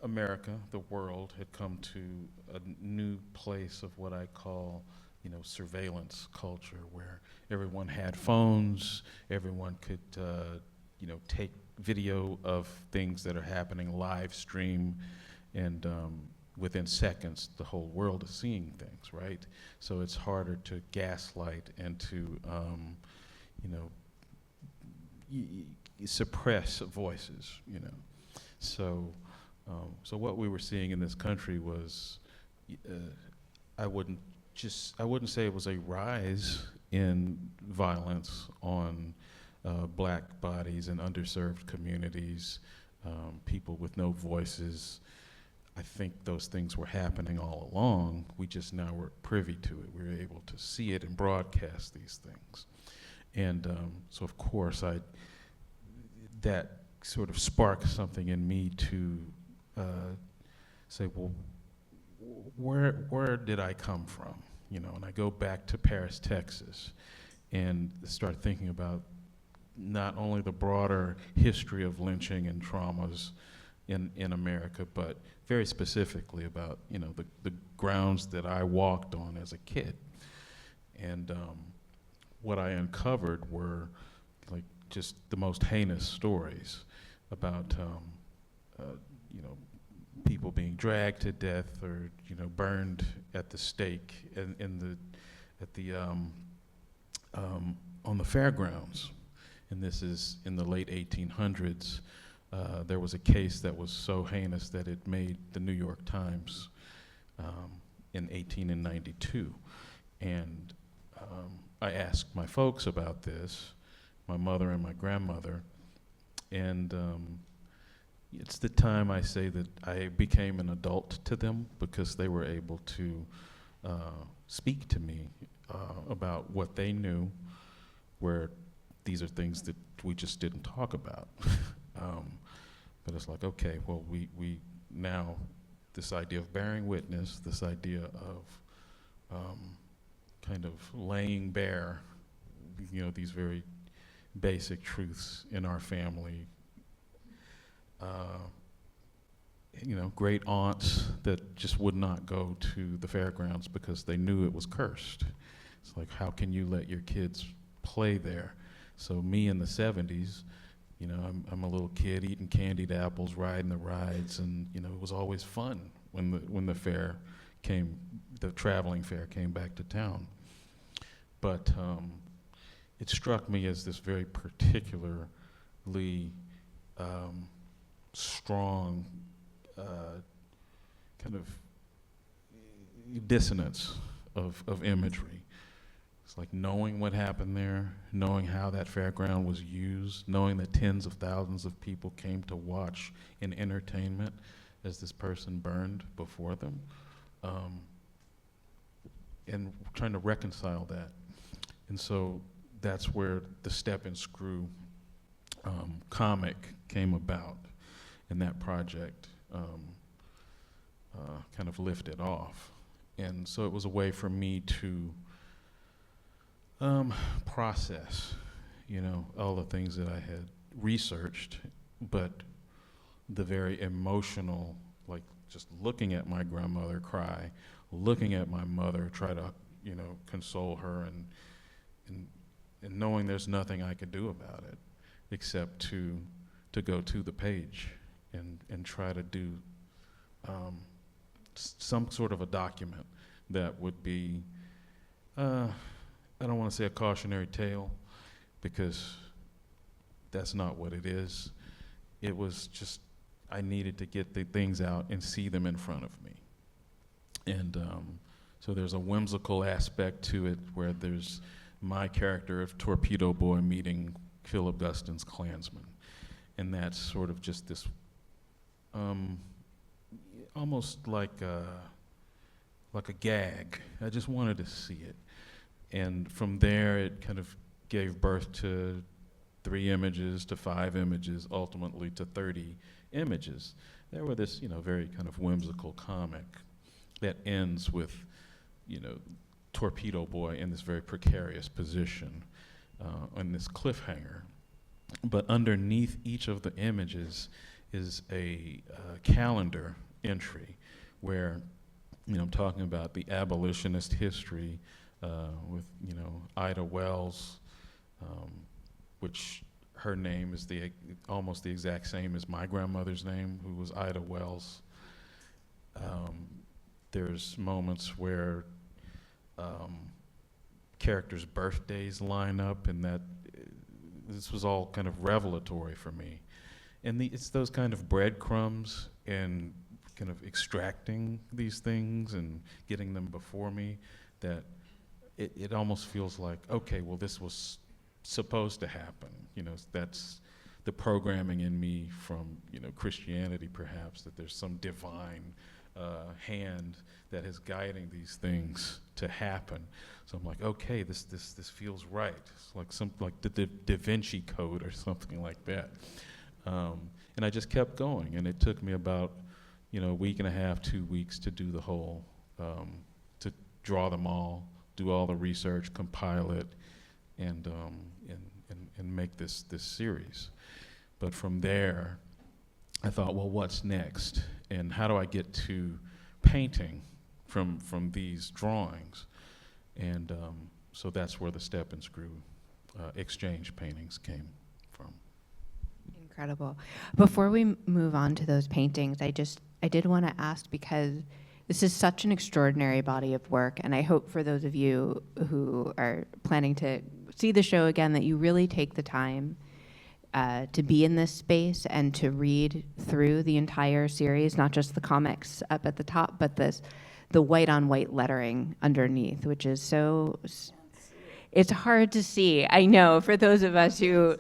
America, the world, had come to a new place of what I call, you know, surveillance culture, where everyone had phones, everyone could, you know, take video of things that are happening, live stream, and within seconds, the whole world is seeing things, right? So it's harder to gaslight and to, you know, suppress voices, you know. So what we were seeing in this country was, I wouldn't say it was a rise in violence on black bodies and underserved communities, people with no voices. I think those things were happening all along. We just now were privy to it. We were able to see it and broadcast these things. And so of course that sort of sparked something in me to say, well, where did I come from? You know, and I go back to Paris, Texas, and start thinking about not only the broader history of lynching and traumas in America, but very specifically about, you know, the grounds that I walked on as a kid. And what I uncovered were like just the most heinous stories about, you know, people being dragged to death or, you know, burned at the stake on the fairgrounds. And this is in the late 1800s. there was a case that was so heinous that it made the New York Times in 1892. And I asked my folks about this, my mother and my grandmother, and it's the time I say that I became an adult to them, because they were able to speak to me about what they knew, where these are things that we just didn't talk about. But it's like, okay, well, we now, this idea of bearing witness, this idea of kind of laying bare, these very basic truths in our family. Great aunts that just would not go to the fairgrounds because they knew it was cursed. It's like, how can you let your kids play there? So me in the 70s, I'm a little kid eating candied apples, riding the rides, and it was always fun when the fair came, the traveling fair came back to town. But it struck me as this very particularly strong kind of dissonance of imagery. It's like knowing what happened there, knowing how that fairground was used, knowing that tens of thousands of people came to watch in entertainment as this person burned before them, and trying to reconcile that. And so that's where the Step and Screw comic came about, and that project kind of lifted off. And so it was a way for me to process, all the things that I had researched, but the very emotional, like just looking at my grandmother cry, looking at my mother try to, console her, and knowing there's nothing I could do about it except to go to the page and try to do some sort of a document that would be, I don't want to say a cautionary tale, because that's not what it is. It was just, I needed to get the things out and see them in front of me. And so there's a whimsical aspect to it, where there's my character of Torpedo Boy meeting Philip Guston's Klansman. And that's sort of just this, almost like a gag. I just wanted to see it. And from there, it kind of gave birth to 3 images, to 5 images, ultimately to 30 images. There were this, very kind of whimsical comic that ends with, Torpedo Boy in this very precarious position on this cliffhanger. But underneath each of the images is a calendar entry where, I'm talking about the abolitionist history with, Ida Wells, which her name is almost the exact same as my grandmother's name, who was Ida Wells. There's moments where characters' birthdays line up, and that this was all kind of revelatory for me. And it's those kind of breadcrumbs and kind of extracting these things and getting them before me that it almost feels like, okay, well, this was supposed to happen. That's the programming in me from, Christianity, perhaps, that there's some divine hand that is guiding these things to happen. So I'm like, okay, this feels right. It's like the Da Vinci Code or something like that. And I just kept going, and it took me about, a week and a half, 2 weeks to do the whole, to draw them all, do all the research, compile it, and make this series. But from there, I thought, well, what's next? And how do I get to painting from these drawings? And so that's where the Step and Screw exchange paintings came from. Incredible. Before we move on to those paintings, I did want to ask, because this is such an extraordinary body of work, and I hope for those of you who are planning to see the show again that you really take the time to be in this space and to read through the entire series, not just the comics up at the top, but the white on white lettering underneath, which is it's hard to see. I know for those of us who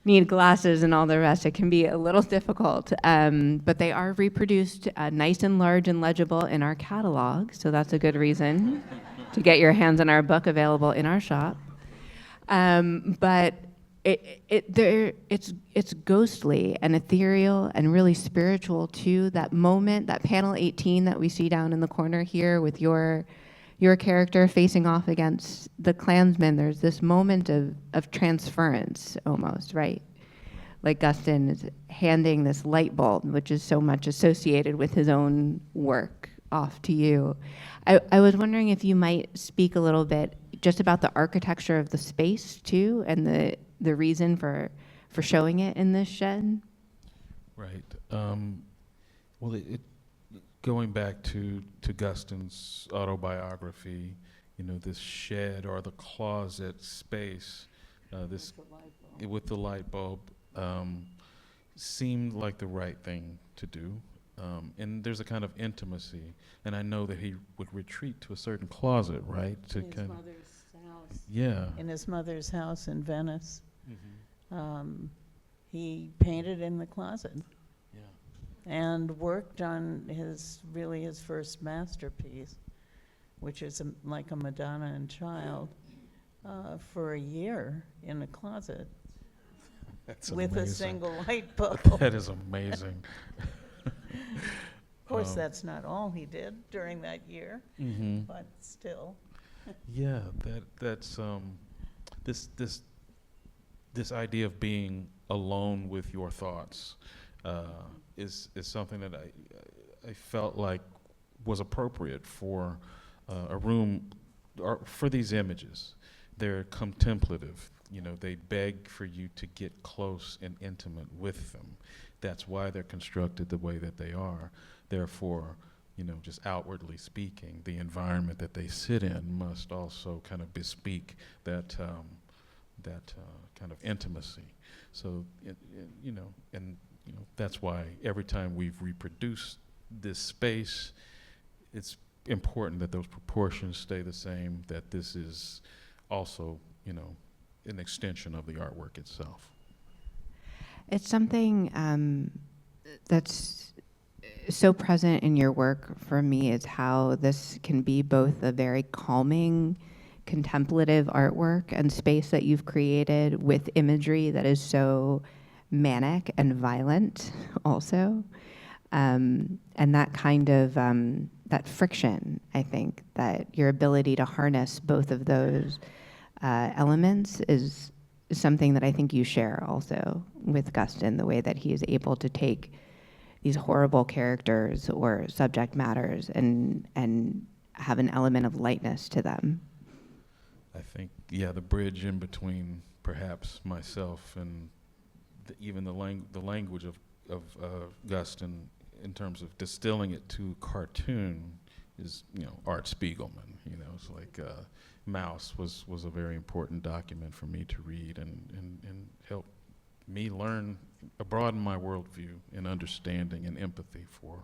need glasses and all the rest, it can be a little difficult. But they are reproduced nice and large and legible in our catalog, so that's a good reason to get your hands on our book available in our shop. But it's ghostly and ethereal and really spiritual too. That moment, that panel 18 that we see down in the corner here with your character facing off against the Klansmen, there's this moment of transference almost, right? Like Guston is handing this light bulb, which is so much associated with his own work, off to you. I was wondering if you might speak a little bit just about the architecture of the space too, and the reason for showing it in this shed. Right. Well, going back to Guston's autobiography, this shed or the closet space, with the light bulb, seemed like the right thing to do. And there's a kind of intimacy, and I know that he would retreat to a certain closet, right? In his mother's house. Yeah. In his mother's house in Venice. Mm-hmm. He painted in the closet. Yeah. And worked on his first masterpiece, which is like a Madonna and Child, for a year in a closet. That's with amazing. a single light bulb. That is amazing. Of course, that's not all he did during that year, Mm-hmm. but still. Yeah, that's this idea of being alone with your thoughts is something that I felt like was appropriate for a room, or for these images. They're contemplative. They beg for you to get close and intimate with them. That's why they're constructed the way that they are. Therefore, just outwardly speaking, the environment that they sit in must also kind of bespeak that kind of intimacy. So, that's why every time we've reproduced this space, it's important that those proportions stay the same, that this is also, an extension of the artwork itself. It's something that's so present in your work for me, is how this can be both a very calming, contemplative artwork and space that you've created with imagery that is so manic and violent also. And that kind of, that friction, I think, that your ability to harness both of those elements is something that I think you share also with Guston, the way that he is able to take these horrible characters or subject matters and have an element of lightness to them. I think, the bridge in between perhaps myself and even the language of Guston in terms of distilling it to cartoon is, Art Spiegelman. It's like Mouse was a very important document for me to read and help me learn, broaden my worldview and understanding and empathy for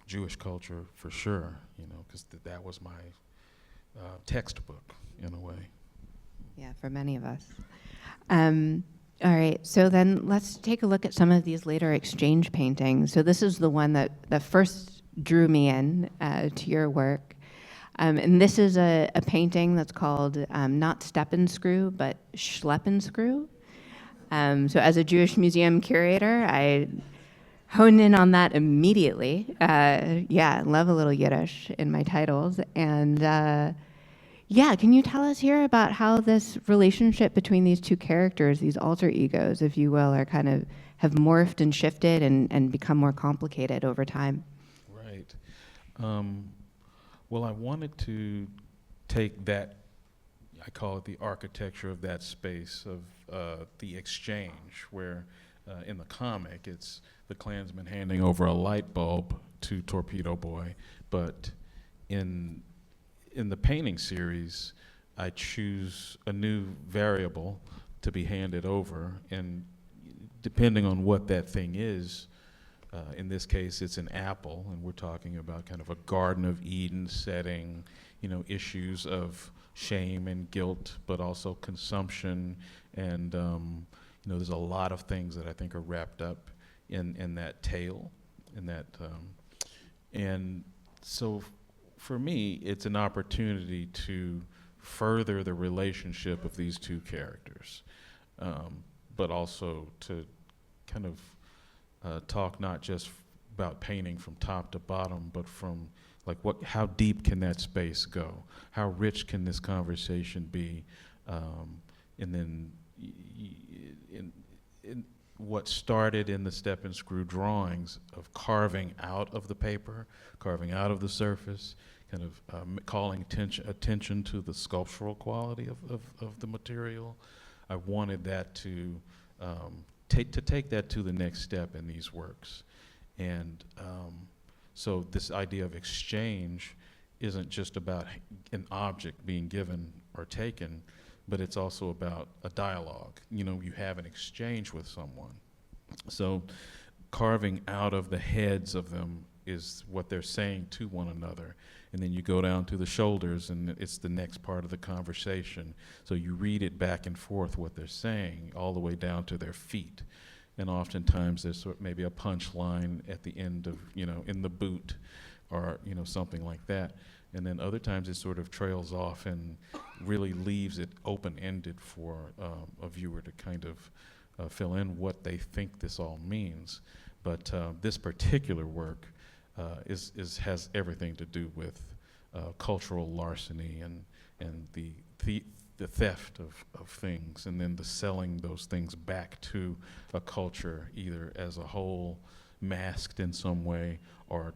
Jewish culture for sure, because that was my textbook in a way. Yeah, for many of us. All right, so then let's take a look at some of these later exchange paintings. So this is the one that first drew me in to your work. And this is a painting that's called not Steppenscrew, but Schleppenscrew. So as a Jewish museum curator, I honed in on that immediately. Love a little Yiddish in my titles. And can you tell us here about how this relationship between these two characters, these alter egos, if you will, are kind of have morphed and shifted and become more complicated over time? Right. Well, I wanted to take that, I call it the architecture of that space of the exchange, where in the comic it's the Klansman handing over a light bulb to Torpedo Boy, but in the painting series, I choose a new variable to be handed over, and depending on what that thing is, in this case it's an apple, and we're talking about kind of a Garden of Eden setting, issues of shame and guilt, but also consumption, and there's a lot of things that I think are wrapped up in that tale, and so for me, it's an opportunity to further the relationship of these two characters, but also to kind of talk not just about painting from top to bottom, but from how deep can that space go? How rich can this conversation be? And then in what started in the step and screw drawings of carving out of the paper, carving out of the surface, kind of calling attention to the sculptural quality of the material. I wanted that to take that to the next step in these works. And so this idea of exchange isn't just about an object being given or taken, but it's also about a dialogue. You have an exchange with someone. So carving out of the heads of them is what they're saying to one another. And then you go down to the shoulders, and it's the next part of the conversation. So you read it back and forth, what they're saying, all the way down to their feet. And oftentimes there's maybe a punchline at the end of, in the boot, or, something like that. And then other times it sort of trails off and really leaves it open-ended for a viewer to kind of fill in what they think this all means. But this particular work has everything to do with cultural larceny and the theft of things, and then the selling those things back to a culture, either as a whole, masked in some way, or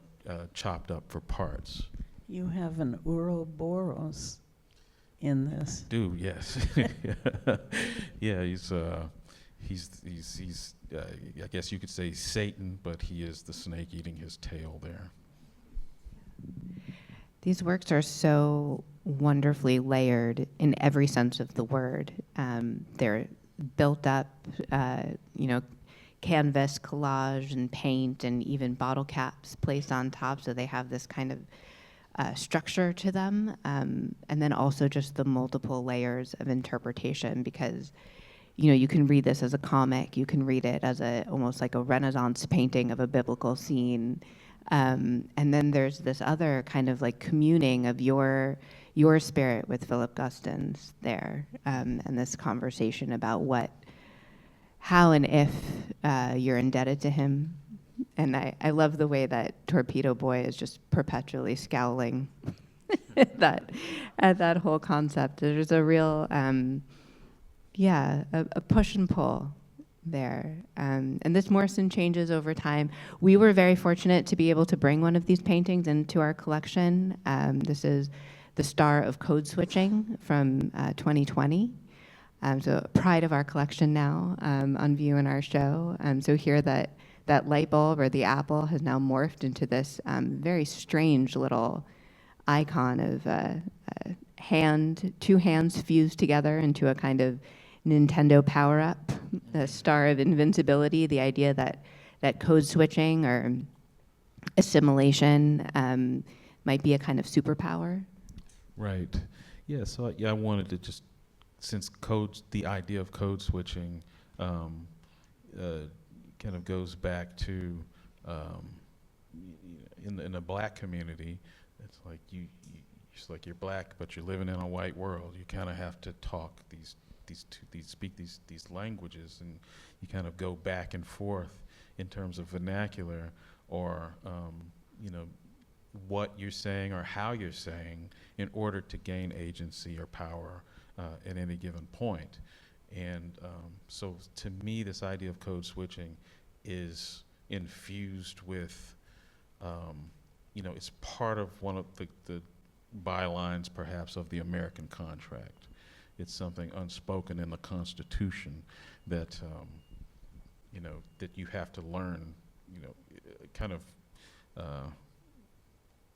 chopped up for parts. You have an Ouroboros in this. Do, yes. Yeah, he's I guess you could say Satan, but he is the snake eating his tail there. These works are so wonderfully layered in every sense of the word. They're built up, canvas, collage, and paint, and even bottle caps placed on top, so they have this kind of structure to them, and then also just the multiple layers of interpretation, because you can read this as a comic, you can read it as almost like a Renaissance painting of a biblical scene, and then there's this other kind of like communing of your spirit with Philip Guston's there, and this conversation about how and if you're indebted to him. And I love the way that Torpedo Boy is just perpetually scowling at that whole concept. There's a real, a push and pull there. And this Morrison changes over time. We were very fortunate to be able to bring one of these paintings into our collection. This is The Star of Code Switching from 2020. So pride of our collection now, on view in our show. So here that light bulb, or the apple, has now morphed into this very strange little icon of two hands fused together into a kind of Nintendo power-up, the Star of Invincibility, the idea that code switching or assimilation might be a kind of superpower. Right. Yeah, so I wanted to just, since the idea of code switching kind of goes back to in the black community, it's like it's like you're black, but you're living in a white world. You kind of have to talk speak these languages, and you kind of go back and forth in terms of vernacular, or what you're saying or how you're saying in order to gain agency or power at any given point. And so to me, this idea of code switching is infused with, it's part of one of the bylines perhaps of the American contract. It's something unspoken in the Constitution that, that you have to learn, kind of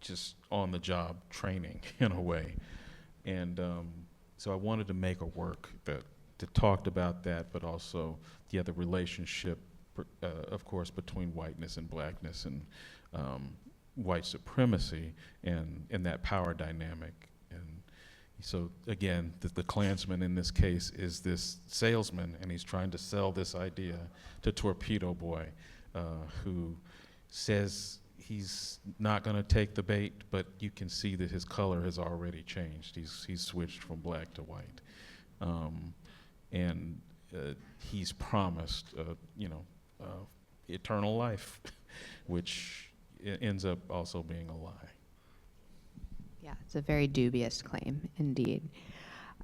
just on-the-job training in a way. And so I wanted to make a work that that talked about that, but also the relationship, of course, between whiteness and blackness and white supremacy and that power dynamic. And so again, the Klansman in this case is this salesman, and he's trying to sell this idea to Torpedo Boy, who says he's not going to take the bait, but you can see that his color has already changed. He's switched from black to white, and he's promised, eternal life, which ends up also being a lie. Yeah, it's a very dubious claim, indeed.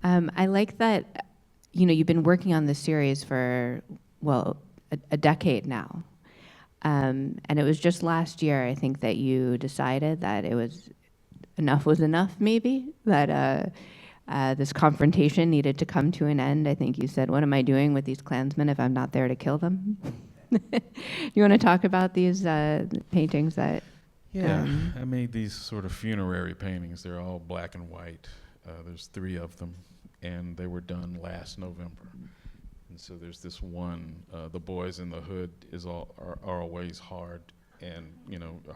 I like that, you've been working on this series for, well, a decade now. And it was just last year, I think, that you decided that enough was enough, maybe, that this confrontation needed to come to an end. I think you said, what am I doing with these Klansmen if I'm not there to kill them? You want to talk about these paintings that... Yeah, I made these sort of funerary paintings. They're all black and white. There's 3 of them, and they were done last November. And so there's this one, The Boys in the Hood are always hard, and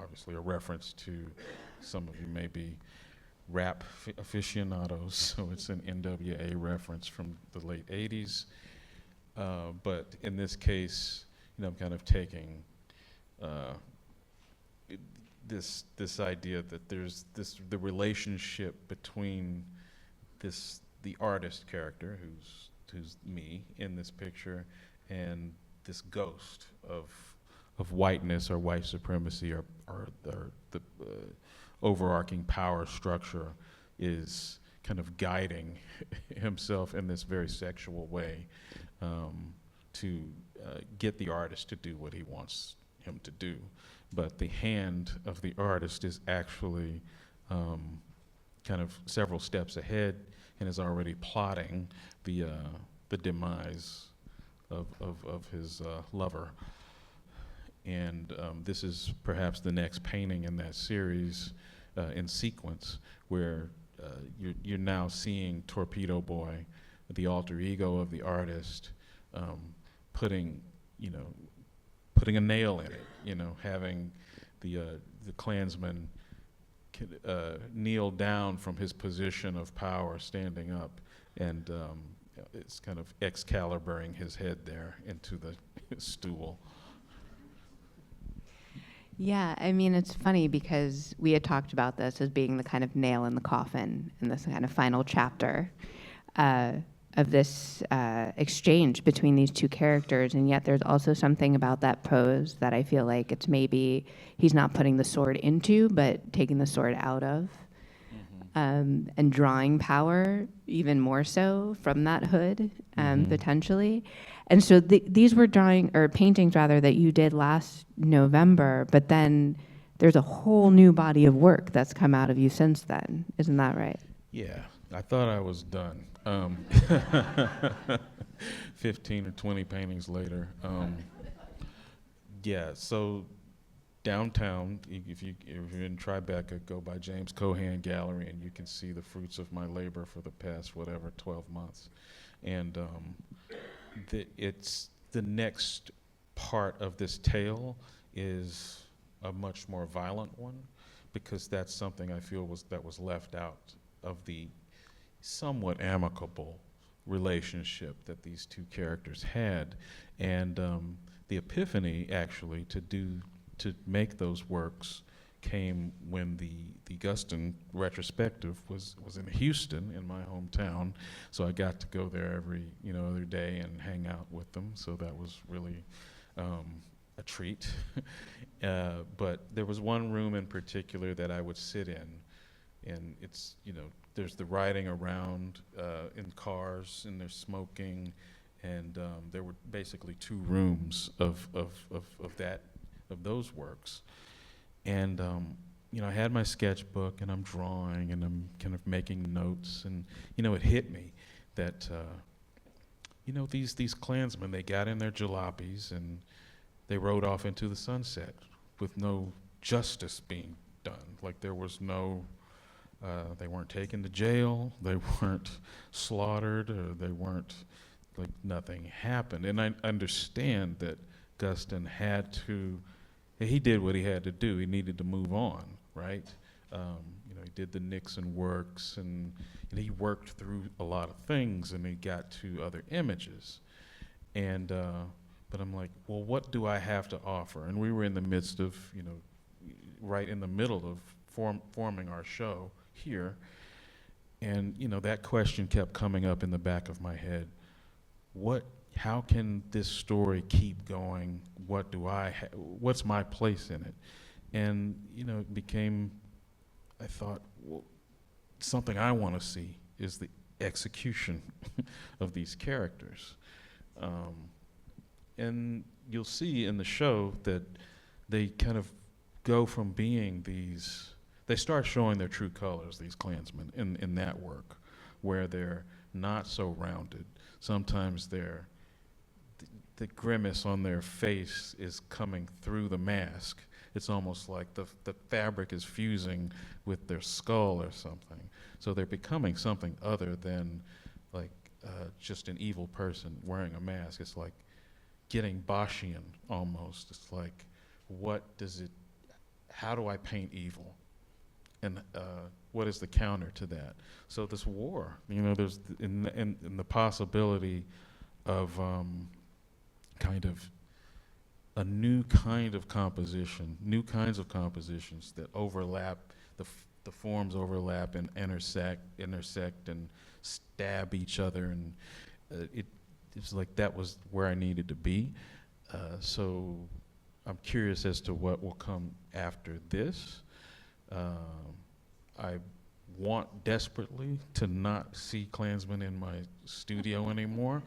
obviously a reference to some of you may be rap aficionados, so it's an NWA reference from the late 80s. But in this case, I'm kind of taking this idea that there's the relationship between the artist character, who's me in this picture, and this ghost of whiteness or white supremacy or the overarching power structure is kind of guiding himself in this very sexual way to get the artist to do what he wants him to do. But the hand of the artist is actually kind of several steps ahead and is already plotting the demise of his lover. And this is perhaps the next painting in that series in sequence, where you're now seeing Torpedo Boy, the alter ego of the artist, putting a nail in it, having the Klansman kneel down from his position of power, standing up, and it's kind of Excaliburing his head there into the stool. Yeah, I mean, it's funny because we had talked about this as being the kind of nail in the coffin in this kind of final chapter of this exchange between these 2 characters, and yet there's also something about that pose that I feel like it's maybe he's not putting the sword into, but taking the sword out of, and drawing power even more so from that hood, potentially. And so these were paintings rather that you did last November, but then there's a whole new body of work that's come out of you since then. Isn't that right? Yeah, I thought I was done. 15 or 20 paintings later. Yeah, so downtown, if you're in Tribeca, go by James Cohan Gallery, and you can see the fruits of my labor for the past 12 months. And it's the next part of this tale is a much more violent one, because that's something I feel that was left out of the somewhat amicable relationship that these 2 characters had. And the epiphany, actually, to make those works came when the Guston retrospective was in Houston, in my hometown. So I got to go there every other day and hang out with them. So that was really a treat. But there was one room in particular that I would sit in, and it's there's the riding around in cars, and there's smoking, and there were basically 2 rooms of those works. And I had my sketchbook, and I'm drawing, and I'm kind of making notes, and it hit me that these Klansmen, they got in their jalopies and they rode off into the sunset with no justice being done. Like there was no, they weren't taken to jail, they weren't slaughtered, or they weren't like nothing happened. And I understand that Guston he did what he had to do. He needed to move on, right? He did the Nixon works, and he worked through a lot of things, and he got to other images. And but I'm like, well, what do I have to offer? And we were in the midst of, right in the middle of forming our show here. And, that question kept coming up in the back of my head. How can this story keep going? What's my place in it? And, it became, I thought, well, something I want to see is the execution of these characters. And you'll see in the show that they kind of go from being they start showing their true colors, these Klansmen, in that work, where they're not so rounded. Sometimes the grimace on their face is coming through the mask. It's almost like the fabric is fusing with their skull or something. So they're becoming something other than like just an evil person wearing a mask. It's like getting Boschian almost. It's like, how do I paint evil? And what is the counter to that? So this war, there's in the possibility of kind of a new kind of composition, new kinds of compositions that overlap, the forms overlap and intersect and stab each other, and it's like that was where I needed to be. So I'm curious as to what will come after this. I want desperately to not see Klansmen in my studio anymore,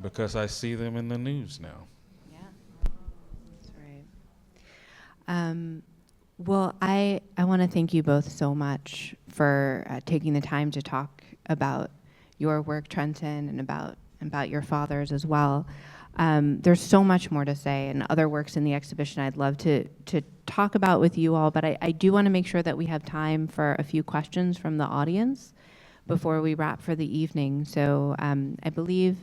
because I see them in the news now. Yeah, that's right. Well, I want to thank you both so much for taking the time to talk about your work, Trenton, and about your father's as well. There's so much more to say, and other works in the exhibition I'd love to talk about with you all, but I do want to make sure that we have time for a few questions from the audience before we wrap for the evening. So I believe,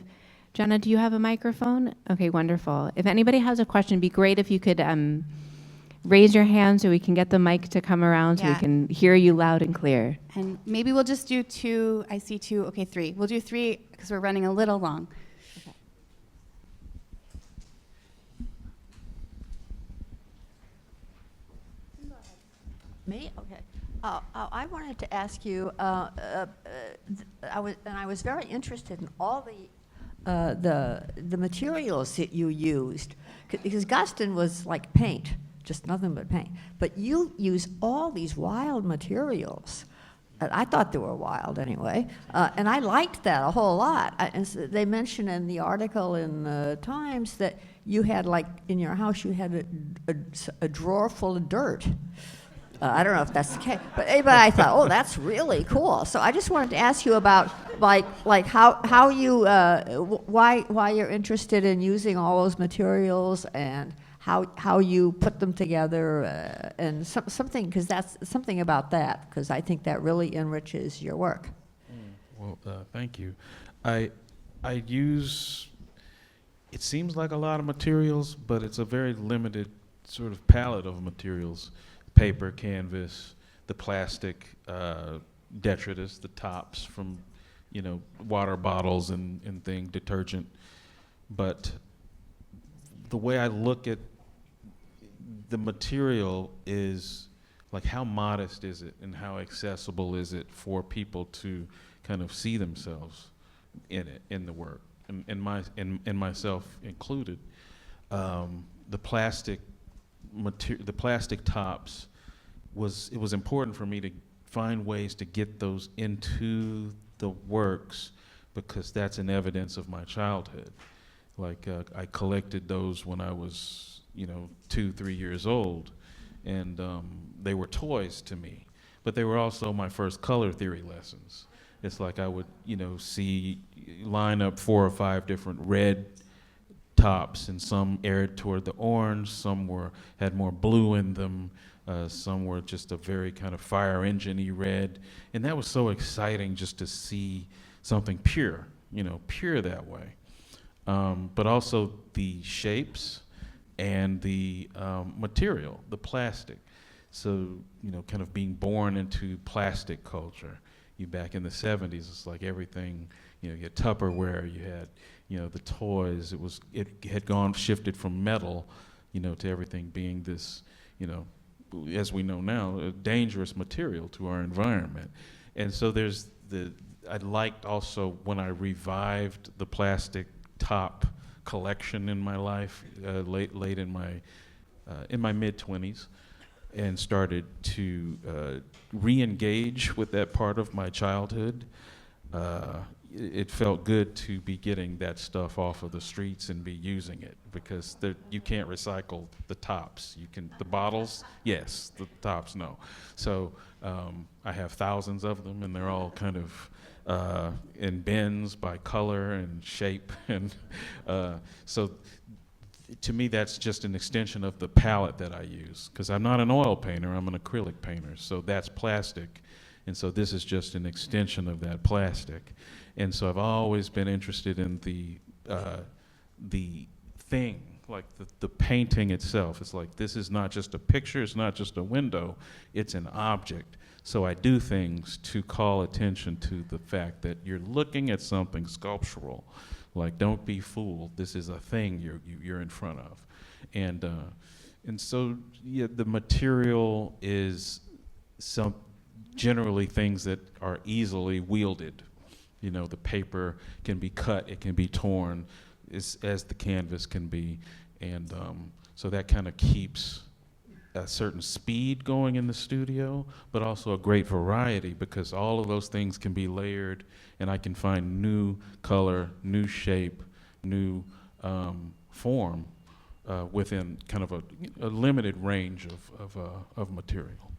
Jenna, do you have a microphone? Okay, wonderful. If anybody has a question, it'd be great if you could raise your hand so we can get the mic to come around so we can hear you loud and clear. And maybe we'll just do two. I see two. Okay, three. We'll do three because we're running a little long. Okay. Me? Okay. I wanted to ask you, I was very interested in all the materials that you used, because Guston was like paint, just nothing but paint. But you use all these wild materials. I thought they were wild anyway, and I liked that a whole lot. And so they mention in the article in the Times that you had, like, in your house, you had a drawer full of dirt. I don't know if that's the case, but I thought, oh, that's really cool. So I just wanted to ask you about, like how you, why you're interested in using all those materials, and how you put them together, and something, because that's something about that, because I think that really enriches your work. Well, thank you. I use, it seems like a lot of materials, but it's a very limited sort of palette of materials. Paper, canvas, the plastic detritus, the tops from, water bottles and thing, detergent. But the way I look at the material is, like, how modest is it and how accessible is it for people to kind of see themselves in it, in the work, and myself included. The plastic tops it was important for me to find ways to get those into the works, because that's an evidence of my childhood. Like, I collected those when I was 2-3 years old, and they were toys to me, but they were also my first color theory lessons. It's like I would line up 4 or 5 different red tops, and some aired toward the orange, some had more blue in them, some were just a very kind of fire engine-y red, and that was so exciting, just to see something pure, pure that way. But also the shapes and the material, the plastic. So, kind of being born into plastic culture. You back in the 70s, it's like everything, you had Tupperware, you had, the toys. It had shifted from metal, to everything being this, as we know now, a dangerous material to our environment. And so I liked also when I revived the plastic top collection in my life, late in my mid-20s, and started to re-engage with that part of my childhood. It felt good to be getting that stuff off of the streets and be using it, because you can't recycle the tops. The bottles, yes, the tops, no. So I have thousands of them, and they're all kind of in bins by color and shape. And so to me, that's just an extension of the palette that I use, because I'm not an oil painter, I'm an acrylic painter. So that's plastic. And so this is just an extension of that plastic. And so I've always been interested in the thing, like the painting itself. It's like, this is not just a picture, it's not just a window, it's an object. So I do things to call attention to the fact that you're looking at something sculptural. Like, don't be fooled, this is a thing you're in front of. And so, yeah, the material is generally things that are easily wielded. The paper can be cut, it can be torn, as the canvas can be. And so that kind of keeps a certain speed going in the studio, but also a great variety, because all of those things can be layered, and I can find new color, new shape, new form within kind of a limited range of material.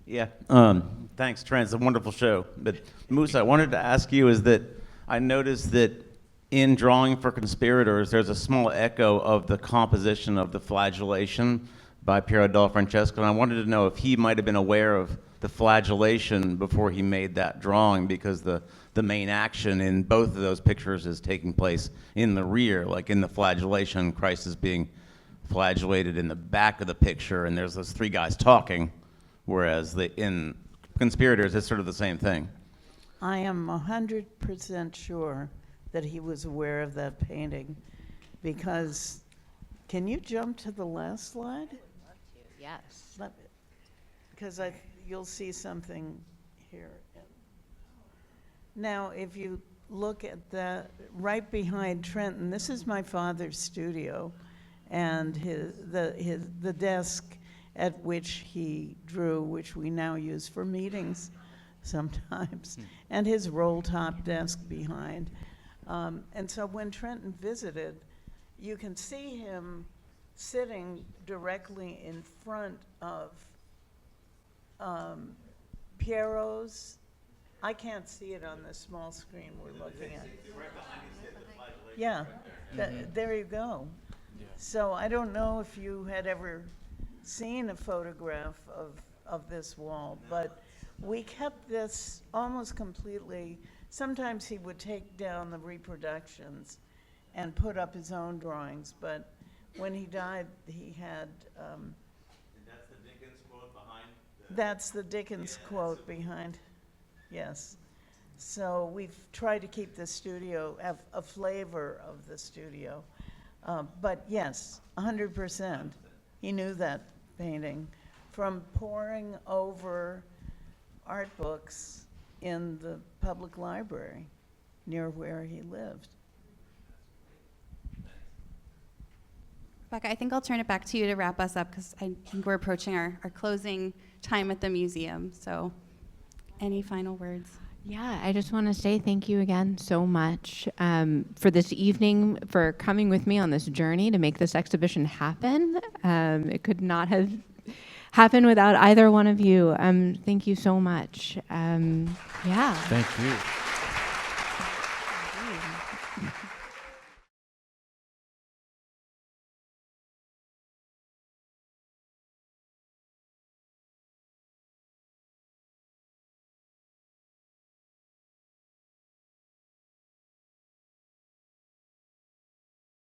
Yeah, thanks, Trent. It's a wonderful show. But Musa, I wanted to ask you is that I noticed that in Drawing for Conspirators, there's a small echo of the composition of the flagellation by Piero del Francesco, and I wanted to know if he might have been aware of the flagellation before he made that drawing, because the main action in both of those pictures is taking place in the rear. Like in the flagellation, Christ is being flagellated in the back of the picture, and there's those three guys talking. Whereas in Conspirators, it's sort of the same thing. I am 100% sure that he was aware of that painting, because, can you jump to the last slide? Yes. Because you'll see something here. Now, if you look at that, right behind Trenton, this is my father's studio, and the desk at which he drew, which we now use for meetings sometimes, and his roll-top desk behind. And so when Trenton visited, you can see him sitting directly in front of Piero's. I can't see it on the small screen we're looking at. Yeah, there you go. Yeah. So I don't know if you had ever seen a photograph of this wall, but we kept this almost completely. Sometimes he would take down the reproductions and put up his own drawings, but when he died, he had. And that's the Dickens quote behind? That's the Dickens quote behind, yes. So we've tried to keep the studio, have a flavor of the studio. But yes, 100%. He knew that painting from poring over art books in the public library near where he lived. Rebecca, I think I'll turn it back to you to wrap us up, because I think we're approaching our closing time at the museum. So any final words? Yeah, I just want to say thank you again so much for this evening, for coming with me on this journey to make this exhibition happen. It could not have happened without either one of you. Thank you so much. Yeah. Thank you. Thank you.